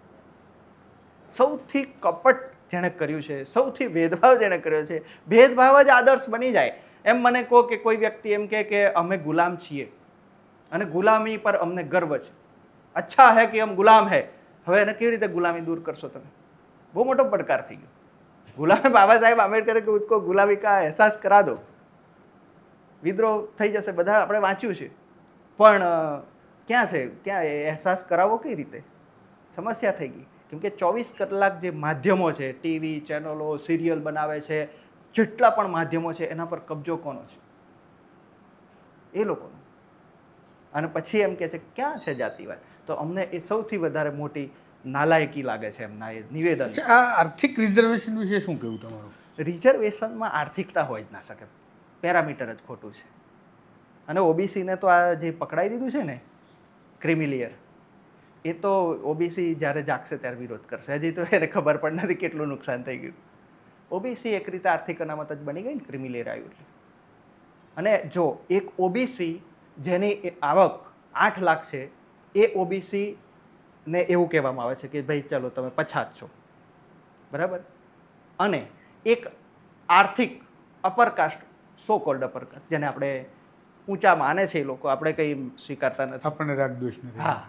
સૌથી કપટ જેણે કર્યું છે, સૌથી ભેદભાવ જેણે કર્યો છે, ભેદભાવ જ આદર્શ બની જાય. એમ મને કહો કે કોઈ વ્યક્તિ એમ કે અમે ગુલામ છીએ અને ગુલામી પર અમને ગર્વ છે, અચ્છા હે કે હમ ગુલામ હે. હવે એને કેવી રીતે ગુલામી દૂર કરશો તમે? બહુ મોટો પડકાર થઈ ગયો. ગુલામી, બાબા સાહેબ આંબેડકરે કે ઉસકો ગુલામી કા અહેસાસ કરા દો, વિદ્રોહ થઈ જશે, બધા આપણે વાંચ્યું છે. પણ ક્યાં છે, ક્યાં અહેસાસ કરાવો કઈ રીતે? સમસ્યા થઈ ગઈ. કેમ કે 24 કલાક જે માધ્યમો છે, ટીવી ચેનલો, સિરિયલ બનાવે છે, જેટલા પણ માધ્યમો છે, એના પર કબજો કોનો છે? એ લોકોનો. અને પછી એમ કે છે ક્યાં છે જાતિવાદ? તો અમને એ સૌથી વધારે મોટી નાલાયકી લાગે છે એમના એ નિવેદન. આ આર્થિક રિઝર્વેશન વિશે શું કહેવું તમારું? રિઝર્વેશનમાં આર્થિકતા હોય જ ના શકે, પેરામીટર જ ખોટું છે. અને ઓબીસીને તો આ જે પકડાઈ દીધું છે ને, ક્રિમિલિયર, એ તો ઓબીસી જ્યારે જાગશે ત્યારે વિરોધ કરશે. હજી તો એને ખબર પણ નથી કેટલું નુકસાન થઈ ગયું. ઓબીસી એક રીતે આર્થિક અનામત જ બની ગઈ ને ક્રિમિલિયર આવ્યું એટલે. અને જો એક ઓબીસી જેની આવક 8 લાખ છે, એ ઓબીસી ને એવું કહેવામાં આવે છે કે ભાઈ ચલો તમે પછાત છો, બરાબર. અને એક આર્થિક અપરકાસ્ટ, સો કોલ્ડ અપરકાસ્ટ, જેને આપણે ઊંચા માને છે એ લોકો, આપણે કંઈ સ્વીકારતા નથી. આપણને રાગદ્વેષ નથી. હા,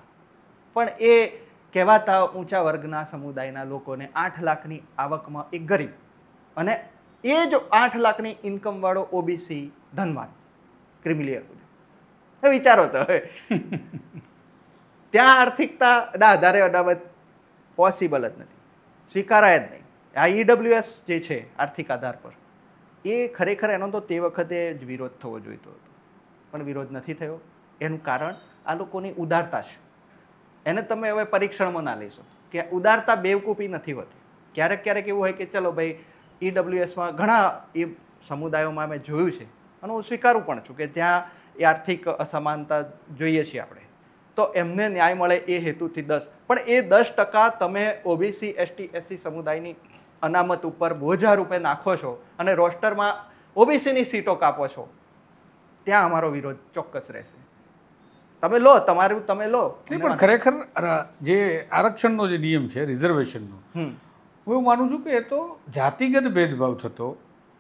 પણ એ કહેવાતા ઊંચા વર્ગના સમુદાયના લોકોને 8 લાખની આવકમાં એક ગરીબ, અને એ જ 8 લાખની ઇન્કમ વાળો ઓબીસી ધનવાન ક્રિમિલિયર. હવે વિચારો તો હવે ત્યાં આર્થિકતાના આધારે અનામત પોસિબલ જ નથી, સ્વીકારાય જ નહીં. આ ઈડબ્લ્યુએસ જે છે આર્થિક આધાર પર, એ ખરેખર એનો તો તે વખતે જ વિરોધ થવો જોઈતો હતો, પણ વિરોધ નથી થયો. એનું કારણ આ લોકોની ઉદારતા છે. એને તમે હવે પરીક્ષણમાં ના લેશો કે ઉદારતા બેવકૂફી નથી હોતી. ક્યારેક ક્યારેક એવું હોય કે ચલો ભાઈ ઈડબ્લ્યુએસમાં ઘણા એ સમુદાયોમાં મેં જોયું છે, અને હું સ્વીકારું પણ છું કે ત્યાં એ આર્થિક અસમાનતા જોઈએ છીએ આપણે, તો એમને ન્યાય મળે એ હેતુથી 10, પણ એ 10% તમે ઓબીસી એસટી એસસી સમુદાયની અનામત ઉપર બોજા રૂપે નાખો છો અને રોસ્ટરમાં ઓબીસીની સીટો કાપો છો, ત્યાં અમારો વિરોધ ચોક્કસ રહેશે. તમે લો, તમારું તમે લો. પણ ખરેખર જે આરક્ષણનો જે નિયમ છે રિઝર્વેશનનો, હું એવું માનું છું કે એ તો જાતિગત ભેદભાવ થતો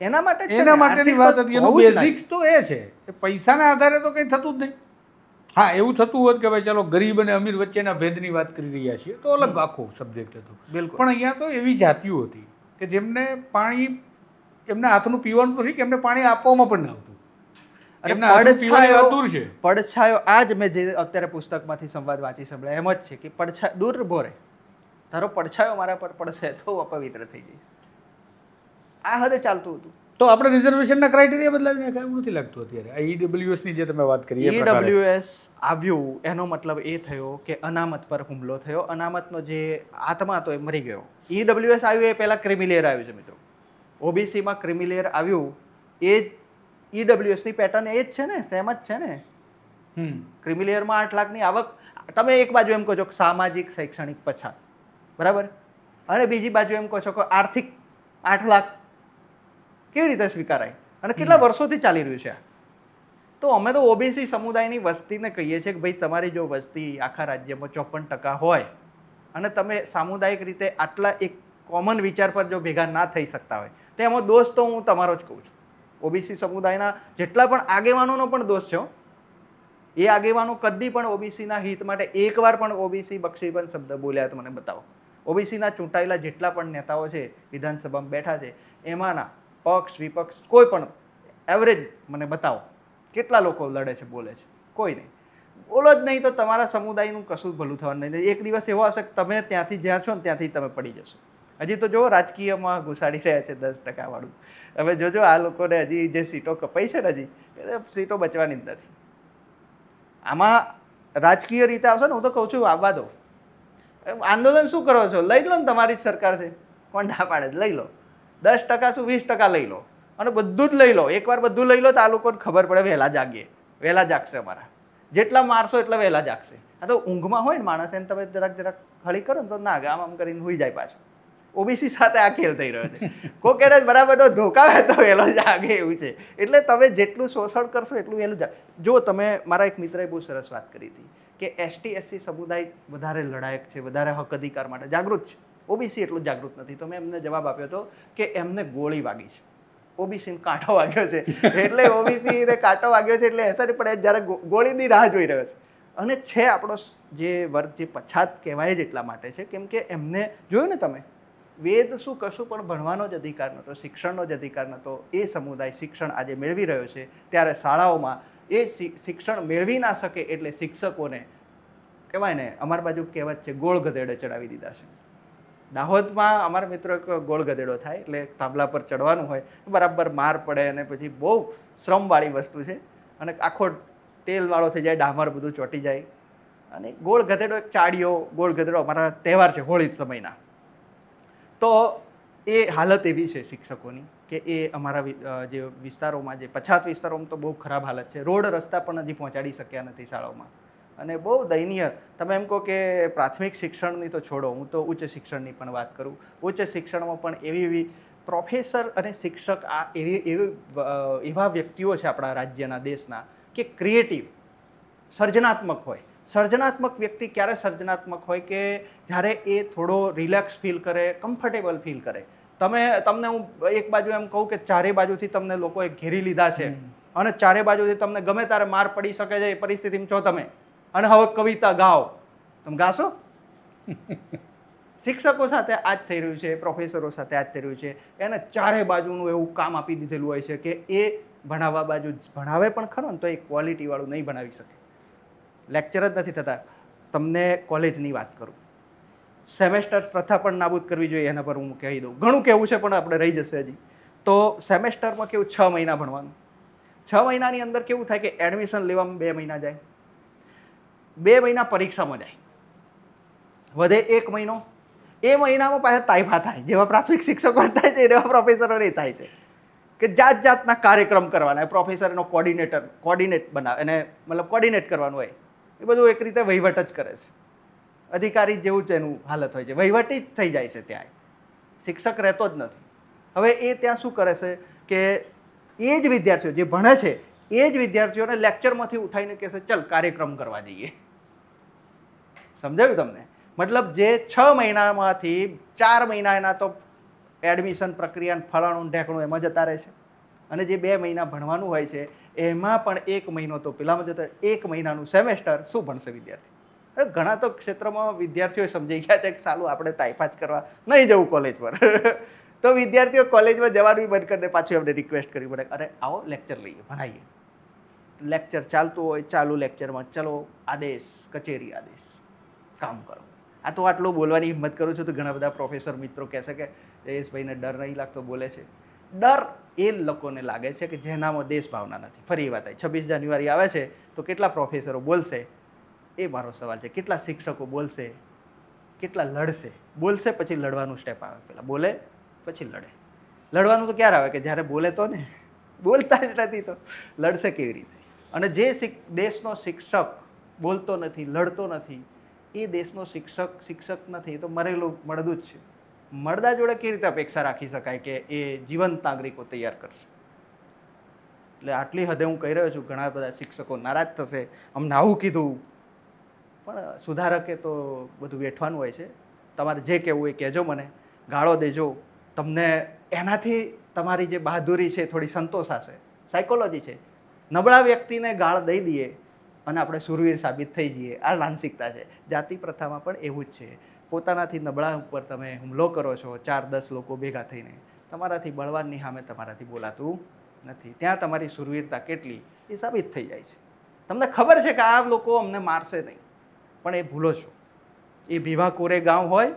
એના માટે એના માટેની વાત હતી. એનું બેઝિક્સ તો એ છે કે પૈસાના આધારે તો કંઈ થતું જ નહીં. હા, એવું થતું હોત કે ભાઈ ચાલો ગરીબ અને અમીર વચ્ચેના ભેદની વાત કરી રહ્યા છીએ તો અલગ આખો સબ્જેક્ટ હતો. પણ અહીંયા તો એવી જાતિઓ હતી કે જેમને પાણી એમના હાથનું પીવાનું તો ઠીક, એમને પાણી આપવામાં પણ ન આવતું. પડછાયો આ જ મેં જે અત્યારે પુસ્તકમાંથી સંવાદ વાંચી સંભળાય એમ જ છે કે પડછાયો દૂર ભોરે, તારો પડછાયો મારા પર પડશે તો અપવિત્ર થઈ જઈશ. આ હદે ચાલતું હતું. તો આપણે રિઝર્વેશનના ક્રાઇટેરિયા બદલાવી નાખ્યા એવું નથી લાગતું અત્યારે. આ ઈડબ્લ્યુએસની જે તમે વાત કરી, ઈડબ્લ્યુએસ આવ્યું એનો મતલબ એ થયો કે અનામત પર હુમલો થયો. અનામતનો જે આત્મા હતો એ મરી ગયો. ઈડબ્લ્યુએસ આવ્યું એ પહેલાં ક્રિમિલિયર આવ્યું છે મિત્રો. ઓબીસીમાં ક્રિમિલિયર આવ્યું એ જ ઈડબ્લ્યુએસની પેટર્ન એ જ છે ને, સેમ જ છે ને. ક્રિમિલિયરમાં 8 લાખની આવક, તમે એક બાજુ એમ કહો છો કે સામાજિક શૈક્ષણિક પછાત, બરાબર, અને બીજી બાજુ એમ કહો છો કે આર્થિક 8 લાખ કેવી રીતે સ્વીકારાય? અને કેટલા વર્ષોથી ચાલી રહ્યું છે. તો અમે તો ઓબીસી સમુદાયની વસ્તીને કહીએ છીએ કે ભાઈ તમારી જો વસ્તી આખા રાજ્યમાં 54% હોય અને તમે સામુદાયિક રીતે આટલા એક કોમન વિચાર પર જો ભેગા ના થઈ શકતા હોય તો એમાં દોષ તો હું તમારો જ કહું છું. ઓબીસી સમુદાયના જેટલા પણ આગેવાનોનો પણ દોષ છે. એ આગેવાનો કદી પણ ઓબીસીના હિત માટે એકવાર પણ ઓબીસી બક્ષીબંધ શબ્દ બોલ્યા તો મને બતાવો. ઓબીસીના ચૂંટાયેલા જેટલા પણ નેતાઓ છે વિધાનસભામાં બેઠા છે એમાંના પક્ષ વિપક્ષ કોઈ પણ એવરેજ મને બતાવો કેટલા લોકો લડે છે, બોલે છે? કોઈ નહીં. બોલો જ નહીં તો તમારા સમુદાયનું કશું ભલું થવાનું નહીં. એક દિવસ એવો હશે કે તમે ત્યાંથી જ્યાં છો ને ત્યાંથી તમે પડી જશો. હજી તો જો રાજકીયમાં ઘુસાડી રહ્યા છે 10% વાળું. હવે જોજો આ લોકોને હજી જે સીટો કપાઈ છે ને હજી એ સીટો બચવાની જ નથી. આમાં રાજકીય રીતે આવશે ને, હું તો કહું છું આવવા દો. આંદોલન શું કરો છો? લઈ લો ને, તમારી જ સરકાર છે. કોણ ના પાડે? લઈ લો. 10% શું 20% લઈ લો અને બધું જ લઈ લો. એકવાર બધું લઈ લો તો આ લોકોને ખબર પડે વહેલા જાગીએ. વહેલા જાગશે અમારા. જેટલા મારશો એટલા વહેલા જાગશે. આ તો ઊંઘમાં હોય ને માણસ, એને તમે જરાક હળી કરો ને તો ના આમ કરીને હોઈ જાય પાછું. ઓબીસી સાથે આ ખેલ થઈ રહ્યો છે. કોઈ કહે બરાબર ધોકાવે તો વહેલો જાગે એવું છે. એટલે તમે જેટલું શોષણ કરશો એટલું વહેલું જાગે. જો તમે, મારા એક મિત્રએ બહુ સરસ વાત કરી હતી કે એસટી એસસી સમુદાય વધારે લડાયક છે, વધારે હક અધિકાર માટે જાગૃત છે. ઓબીસી એટલું જાગૃત નથી. તો મેં એમને જવાબ આપ્યો હતો કે એમને ગોળી વાગી છે, ઓબીસીને કાંટો વાગ્યો છે. એટલે ઓબીસીને કાંટો વાગ્યો છે એટલે એસા પડે જ્યારે ગોળીની રાહ જોઈ રહ્યો છે. અને છે આપણો જે વર્ગ જે પછાત કહેવાય જ એટલા માટે છે કેમ કે એમને જોયું ને તમે, વેદ શું કશું પણ ભણવાનો જ અધિકાર નહોતો, શિક્ષણનો જ અધિકાર નહોતો. એ સમુદાય શિક્ષણ આજે મેળવી રહ્યો છે ત્યારે શાળાઓમાં એ શિક્ષણ મેળવી ના શકે એટલે શિક્ષકોને કહેવાય ને, અમારી બાજુ કહેવત છે ગોળ ગધેડે ચડાવી દીધા છે. દાહોદમાં અમારા મિત્રો એક ગોળ ગધેડો થાય એટલે થાંભલા પર ચડવાનું હોય, બરાબર માર પડે અને પછી બહુ શ્રમવાળી વસ્તુ છે અને આખો તેલવાળો થઈ જાય, ડામર બધું ચોંટી જાય. અને ગોળ ગધેડો એક ચાડીયો ગોળ ગધેડો અમારા તહેવાર છે હોળી સમયના. તો એ હાલત એવી છે શિક્ષકોની કે એ અમારા જે વિસ્તારોમાં, જે પછાત વિસ્તારોમાં તો બહુ ખરાબ હાલત છે. રોડ રસ્તા પણ હજી પહોંચાડી શક્યા નથી શાળાઓમાં. અને બહુ દયનીય. તમે એમ કહો કે પ્રાથમિક શિક્ષણની તો છોડો, હું તો ઉચ્ચ શિક્ષણની પણ વાત કરું. ઉચ્ચ શિક્ષણમાં પણ એવી પ્રોફેસર અને શિક્ષક આ એવા વ્યક્તિઓ છે આપણા રાજ્યના, દેશના, કે ક્રિએટિવ, સર્જનાત્મક હોય. સર્જનાત્મક વ્યક્તિ ક્યારે સર્જનાત્મક હોય કે જ્યારે એ થોડો રિલેક્સ ફીલ કરે, કમ્ફર્ટેબલ ફીલ કરે. તમને હું એક બાજુ એમ કહું કે ચારે બાજુથી તમને લોકોએ ઘેરી લીધા છે અને ચારે બાજુથી તમને ગમે ત્યારે માર પડી શકે છે, એ પરિસ્થિતિમાં છો તમે, અને હવે કવિતા ગાઓ, તમે ગાશો? શિક્ષકો સાથે આ જ થઈ રહ્યું છે, પ્રોફેસરો સાથે આ જ થઈ રહ્યું છે. એને ચારે બાજુનું એવું કામ આપી દીધેલું હોય છે કે એ ભણાવવા બાજુ ભણાવે પણ ખરો ને તો એ ક્વોલિટીવાળું નહીં ભણાવી શકે. લેક્ચર જ નથી થતા. તમને કોલેજની વાત કરું, સેમેસ્ટર પ્રથા પણ નાબૂદ કરવી જોઈએ, એના પર હું કહી દઉં. ઘણું કહેવું છે પણ આપણે રહી જશે હજી. તો સેમેસ્ટરમાં કેવું 6 મહિના ભણવાનું. 6 મહિનાની અંદર કેવું થાય કે એડમિશન લેવામાં 2 મહિના જાય, 2 મહિના પરીક્ષામાં જાય, વધે 1 મહિનો. એ મહિનામાં પાછા તાઇફા થાય, જેવા પ્રાથમિક શિક્ષકો થાય છે એવા પ્રોફેસરોને થાય છે કે જાત જાતના કાર્યક્રમ કરવાના. પ્રોફેસર એનો કોર્ડિનેટ બનાવે, એને મતલબ કોર્ડિનેટ કરવાનું હોય. એ બધું એક રીતે વહીવટ જ કરે છે. અધિકારી જેવું જ એનું હાલત હોય છે, વહીવટી જ થઈ જાય છે ત્યાં. શિક્ષક રહેતો જ નથી. હવે એ ત્યાં શું કરે છે કે એ જ વિદ્યાર્થીઓ જે ભણે છે એ જ વિદ્યાર્થીઓને લેક્ચરમાંથી ઉઠાવીને કહે છે ચલ કાર્યક્રમ કરવા જઈએ. સમજાયું તમને? મતલબ જે 6 મહિનામાંથી 4 મહિના એના તો એડમિશન પ્રક્રિયા ફલાણું ઢેકણું એમાં જતા રહે છે, અને જે 2 મહિના ભણવાનું હોય છે એમાં પણ 1 મહિનો તો પેલામાં જતો. 1 મહિનાનું સેમેસ્ટર શું ભણશે વિદ્યાર્થી? ઘણા તો ક્ષેત્રમાં વિદ્યાર્થીઓ સમજી ગયા છે કે સાલું આપણે તાઇફા જ કરવા, નહીં જવું કોલેજ પર. તો વિદ્યાર્થીઓ કોલેજમાં જવાનું બંધ કરી દે. પાછું એમને રિક્વેસ્ટ કરવી પડે, અરે આવો લેક્ચર લઈએ, ભણાવીએ. લેક્ચર ચાલતું હોય, ચાલુ લેક્ચરમાં ચલો આદેશ, કચેરી આદેશ, કામ કરો. આ તો આટલું બોલવાની હિંમત કરું છું તો ઘણા બધા પ્રોફેસર મિત્રો કહેશે કે જયેશભાઈને ડર નહીં લાગતો, બોલે છે. ડર એ લોકોને લાગે છે કે જેનામાં દેશ ભાવના નથી. ફરી એ વાત આવી, 26 જાન્યુઆરી આવે છે તો કેટલા પ્રોફેસરો બોલશે એ મારો સવાલ છે. કેટલા શિક્ષકો બોલશે, કેટલા લડશે? બોલશે પછી લડવાનું સ્ટેપ આવે, પેલા બોલે પછી લડે. લડવાનું તો ક્યારે આવે કે જ્યારે બોલે તો ને, બોલતા જ નથી તો લડશે કેવી રીતે? અને જે દેશનો શિક્ષક બોલતો નથી, લડતો નથી, એ દેશનો શિક્ષક નથી, એ તો મરેલું મળદું જ છે. મળદા જોડે કેવી રીતે અપેક્ષા રાખી શકાય કે એ જીવંત નાગરિકો તૈયાર કરશે? એટલે આટલી હદે હું કહી રહ્યો છું, ઘણા બધા શિક્ષકો નારાજ થશે, અમને આવું કીધું. પણ સુધારકે તો બધું વેઠવાનું હોય છે. તમારે જે કહેવું એ કહેજો, મને ગાળો દેજો. તમને એનાથી તમારી જે બહાદુરી છે થોડી સંતોષ હશે. સાયકોલોજી છે. નબળા વ્યક્તિને ગાળ દઈ દઈએ અને આપણે સુરવીર સાબિત થઈ જઈએ, આ માનસિકતા છે. જાતિ પ્રથામાં પણ એવું જ છે. પોતાનાથી નબળા ઉપર તમે હુમલો કરો છો, 4-10 લોકો ભેગા થઈને. તમારાથી બળવાનની સામે તમારાથી બોલાતું નથી. ત્યાં તમારી સુરવીરતા કેટલી એ સાબિત થઈ જાય છે. તમને ખબર છે કે આ લોકો અમને મારશે નહીં, પણ એ ભૂલો છો. એ ભીવા કોરે ગાંવ હોય,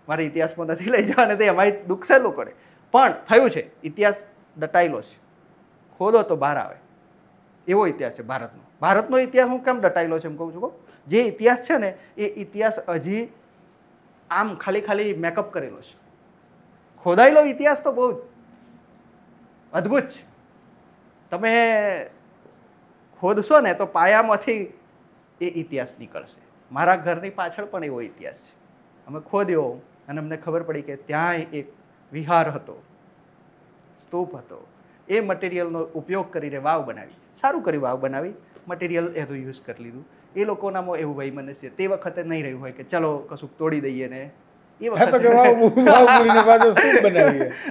મારે ઇતિહાસમાં નથી લઈ જવા, નથી અમારી દુઃખ છે લોકોને, પણ થયું છે. ઇતિહાસ દટાયેલો છે, ખોદો તો બહાર આવે એવો ઇતિહાસ છે ભારતનો. ભારતનો ઇતિહાસ હું કેમ દટાયેલો છે એમ કહું છું. જે ઇતિહાસ છે ને એ ઇતિહાસ હજી આમ ખાલી મેકઅપ કરેલો છે. ખોદાયેલો ઇતિહાસ તો બહુ અદ્ભુત છે. તમે ખોદશો ને તો પાયામાંથી એ ઇતિહાસ નીકળશે. મારા ઘરની પાછળ પણ એવો ઇતિહાસ છે. અમે ખોદ્યો અને અમને ખબર પડી કે ત્યાં એક વિહાર હતો, સ્તૂપ હતો. એ મટીરિયલનો ઉપયોગ કરીને વાવ બનાવી. સારું કર્યું વાવ બનાવી, મટીરિયલ એનું યુઝ કરી લીધું. એ લોકોનામાં એવું વૈમનસ્ય તે વખતે નહીં રહ્યું હોય કે ચલો કશુંક તોડી દઈએ ને. એ વખતે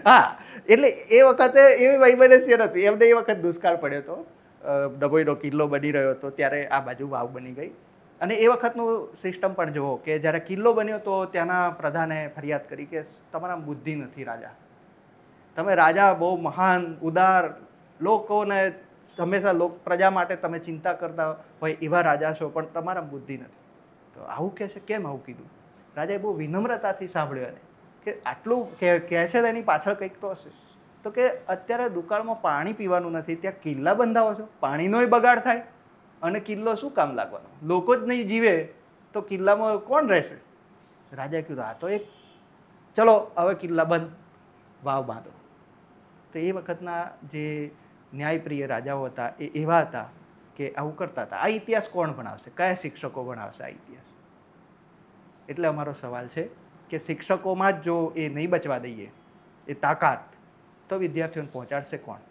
હા, એટલે એ વખતે એવી વૈમનસ્ય નહોતું. એમને એ વખત દુષ્કાળ પડ્યો હતો, ડભોઈનો કિલ્લો બની રહ્યો હતો, ત્યારે આ બાજુ વાવ બની ગઈ. અને એ વખતનું સિસ્ટમ પણ જુઓ કે જ્યારે કિલ્લો બન્યો તો ત્યાંના પ્રધાને ફરિયાદ કરી કે તમારા બુદ્ધિ નથી રાજા. તમે રાજા બહુ મહાન, ઉદાર, લોકોને હંમેશા પ્રજા માટે તમે ચિંતા કરતા હોય એવા રાજા છો, પણ તમારા બુદ્ધિ નથી. તો આવું કહે છે, કેમ આવું કીધું? રાજાએ બહુ વિનમ્રતાથી સાંભળ્યું એને કે આટલું કહે છે એની પાછળ કંઈક તો હશે. તો કે અત્યારે દુકાળમાં પાણી પીવાનું નથી, ત્યાં કિલ્લા બંધાવો છો, પાણીનોય બગાડ થાય અને કિલ્લો શું કામ લાગવાનો? લોકો જ નહીં જીવે તો કિલ્લામાં કોણ રહેશે? રાજાએ કીધું આ તો એક, ચલો હવે કિલ્લા બંધ, વાવ બાંધો. તો એ વખતના જે ન્યાયપ્રિય રાજાઓ હતા એ એવા હતા કે આવું કરતા હતા. આ ઇતિહાસ કોણ ભણાવશે? કયા શિક્ષકો ભણાવશે આ ઇતિહાસ? એટલે અમારો સવાલ છે કે શિક્ષકોમાં જ જો એ નહીં બચવા દઈએ એ તાકાત, તો વિદ્યાર્થીઓને પહોંચાડશે કોણ?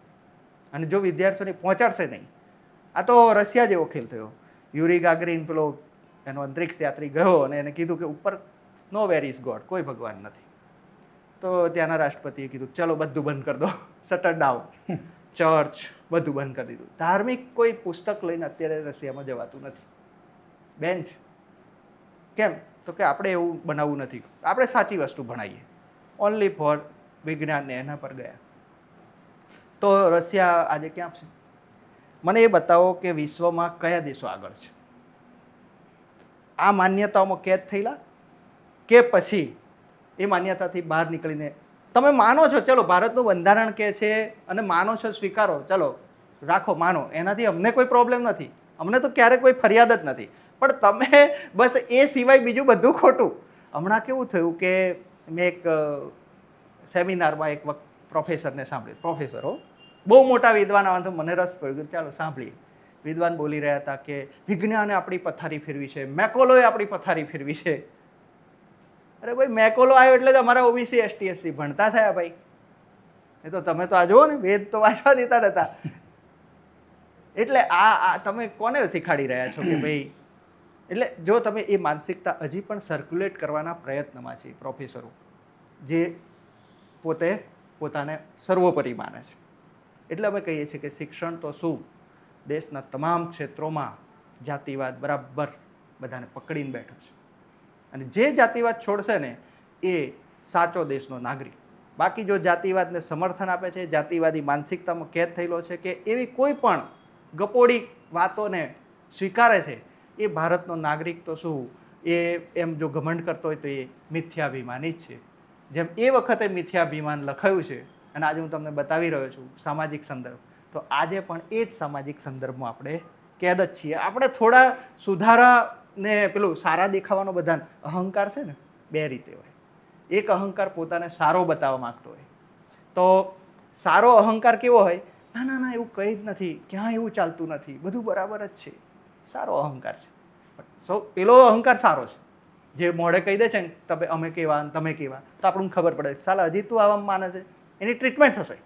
અને જો વિદ્યાર્થીઓને પહોંચાડશે નહીં, આ તો રશિયા જેવો ખેલ થયો. યુરી ગાગરીન પેલો એનો અંતરિક્ષ યાત્રી ગયો અને એને કીધું કે ઉપર નો વેર ઇઝ ગોડ, કોઈ ભગવાન નથી. તો ત્યાંના રાષ્ટ્રપતિએ કીધું ચલો બધું બંધ કરી દો, શટર ડાઉન, ચર્ચ બધું બંધ કરી દીધું. ધાર્મિક કોઈ પુસ્તક લઈને અત્યારે રશિયામાં જવાતું નથી. બેન છે. કેમ? તો કે આપણે એવું બનાવવું નથી, આપણે સાચી વસ્તુ ભણાવીએ, ઓનલી ફોર વિજ્ઞાનને એના પર ગયા. તો રશિયા આજે ક્યાં છે? મને એ બતાવો કે વિશ્વમાં કયા દેશો આગળ છે? આ માન્યતાઓમાં કેદ થયેલા કે પછી એ માન્યતાથી બહાર નીકળીને તમે માનો છો, ચલો ભારતનું બંધારણ કહે છે અને માનો છો, સ્વીકારો, ચલો રાખો, માનો, એનાથી અમને કોઈ પ્રોબ્લેમ નથી, અમને તો ક્યારેક કોઈ ફરિયાદ જ નથી. પણ તમે બસ એ સિવાય બીજું બધું ખોટું. હમણાં કેવું થયું કે મેં એક સેમિનારમાં એક વખત પ્રોફેસરને સાંભળ્યું, પ્રોફેસરો બહુ મોટા વિદ્વાન આવવા, તો મને રસ પડ્યો, ચાલો સાંભળીએ. વિદ્વાન બોલી રહ્યા હતા કે વિજ્ઞાને આપણી પથારી ફેરવી છે, મેકોલોએ આપણી પથારી ફેરવી છે. અરે ભાઈ, મેકોલો આવ્યો એટલે જ અમારા ઓબીસી એસટી એસસી ભણતા થયા ભાઈ. એ તો તમે તો આ જુઓ ને, વેદ તો વાંચવા દેતા નતા. એટલે આ તમે કોને શીખાડી રહ્યા છો કે ભાઈ? એટલે જો તમે એ માનસિકતા હજી પણ સર્ક્યુલેટ કરવાના પ્રયત્નમાં છે પ્રોફેસરો, જે પોતે પોતાને સર્વોપરી માને છે. એટલે અમે કહીએ છીએ કે શિક્ષણ તો શું, દેશના તમામ ક્ષેત્રોમાં જાતિવાદ બરાબર બધાને પકડીને બેઠો છે. અને જે જાતિવાદ છોડશે ને એ સાચો દેશનો નાગરિક. બાકી જો જાતિવાદને સમર્થન આપે છે, જાતિવાદી માનસિકતામાં કેદ થયેલો છે કે એવી કોઈ પણ ગપોડી વાતોને સ્વીકારે છે, એ ભારતનો નાગરિક તો શું, એ એમ જો ઘમંડ કરતો હોય તો એ મિથ્યાભિમાની જ છે. જેમ એ વખતે મિથ્યાભિમાન લખાયું છે અને આજે હું તમને બતાવી રહ્યો છું સામાજિક સંદર્ભ, તો આજે પણ એ જ સામાજિક સંદર્ભમાં આપણે કેદ જ છીએ. આપણે થોડા સુધારાને પેલું સારા દેખાવાનો બધા અહંકાર છે ને, બે રીતે હોય. એક અહંકાર પોતાને સારો બતાવવા માંગતો હોય, તો સારો અહંકાર કેવો હોય? ના ના ના, એવું કંઈ જ નથી, ક્યાં એવું ચાલતું નથી, બધું બરાબર જ છે. સારો અહંકાર છે. પેલો અહંકાર સારો છે, જે મોઢે કહી દે છે ને તમે અમે કેવા તમે કેવા, તો આપણને ખબર પડે સાલા હજી તું આવા માને છે, એની ટ્રીટમેન્ટ થશે.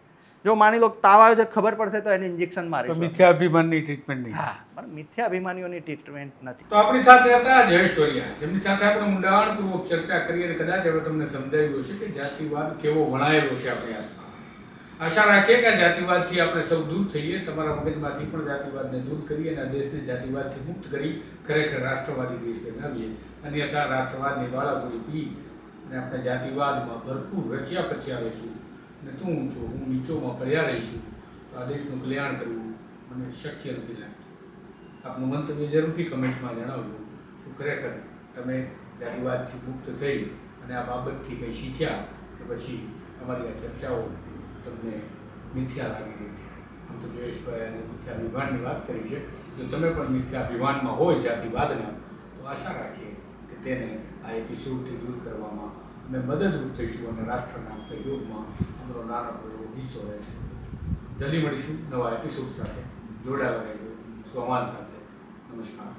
જો માની લો તાવ આવે છે, ખબર પડશે તો એને ઇન્જેક્શન મારે. મિથ્યાભિમાનની ટ્રીટમેન્ટ નહીં. હા, પણ મિથ્યાભિમાનીઓની ટ્રીટમેન્ટ નથી. તો આપણી સાથે હતા જયેશ વરિયા, જેમની સાથે આપણે ઊંડાણપૂર્વક ચર્ચા કરી અને કદાચ હવે તમને સમજાવ્યું હશે કે જાતિવાદ કેવો વણાયેલો છે આપણી આસપાસ. આશા રાખીએ કે આ જાતિવાદથી આપણે સૌ દૂર થઈએ, તમારા મગજમાંથી પણ જાતિવાદને દૂર કરીએ અને આ દેશને જાતિવાદથી મુક્ત કરી ખરેખર રાષ્ટ્રવાદી દેશ બનાવીએ. અન્યથા રાષ્ટ્રવાદની વાળાગોળી પી અને આપણે જાતિવાદમાં ભરપૂર રચ્યા પચ્યા રહીશું અને તું ઊંચો હું નીચોમાં પડ્યા રહીશું, તો આ દેશનું કલ્યાણ કરવું મને શક્ય નથી લાગતું. આપનું મંતવ્ય જરૂરથી કમેન્ટમાં જણાવજો. શું ખરેખર તમે જાતિવાદથી મુક્ત થઈ અને આ બાબતથી કંઈ શીખ્યા કે પછી અમારી આ ચર્ચાઓ તમને મિથ્યા લાગી રહ્યું છે? આમ તો જયેશભાઈ અને મિથ્યાભિમાનની વાત કરી છે. જો તમે પણ મિથ્યાભિમાનમાં હોય જાતિવાદના, તો આશા રાખીએ કે તેને આ એપિસોડથી દૂર કરવામાં અમે મદદરૂપ થઈશું અને રાષ્ટ્રના સહયોગમાં અમારો નાનકડો હિસ્સો રહેશે. જલ્દી મળીશું નવા એપિસોડ સાથે. જોડાયેલા રહેજો સ્વમાન સાથે. નમસ્કાર.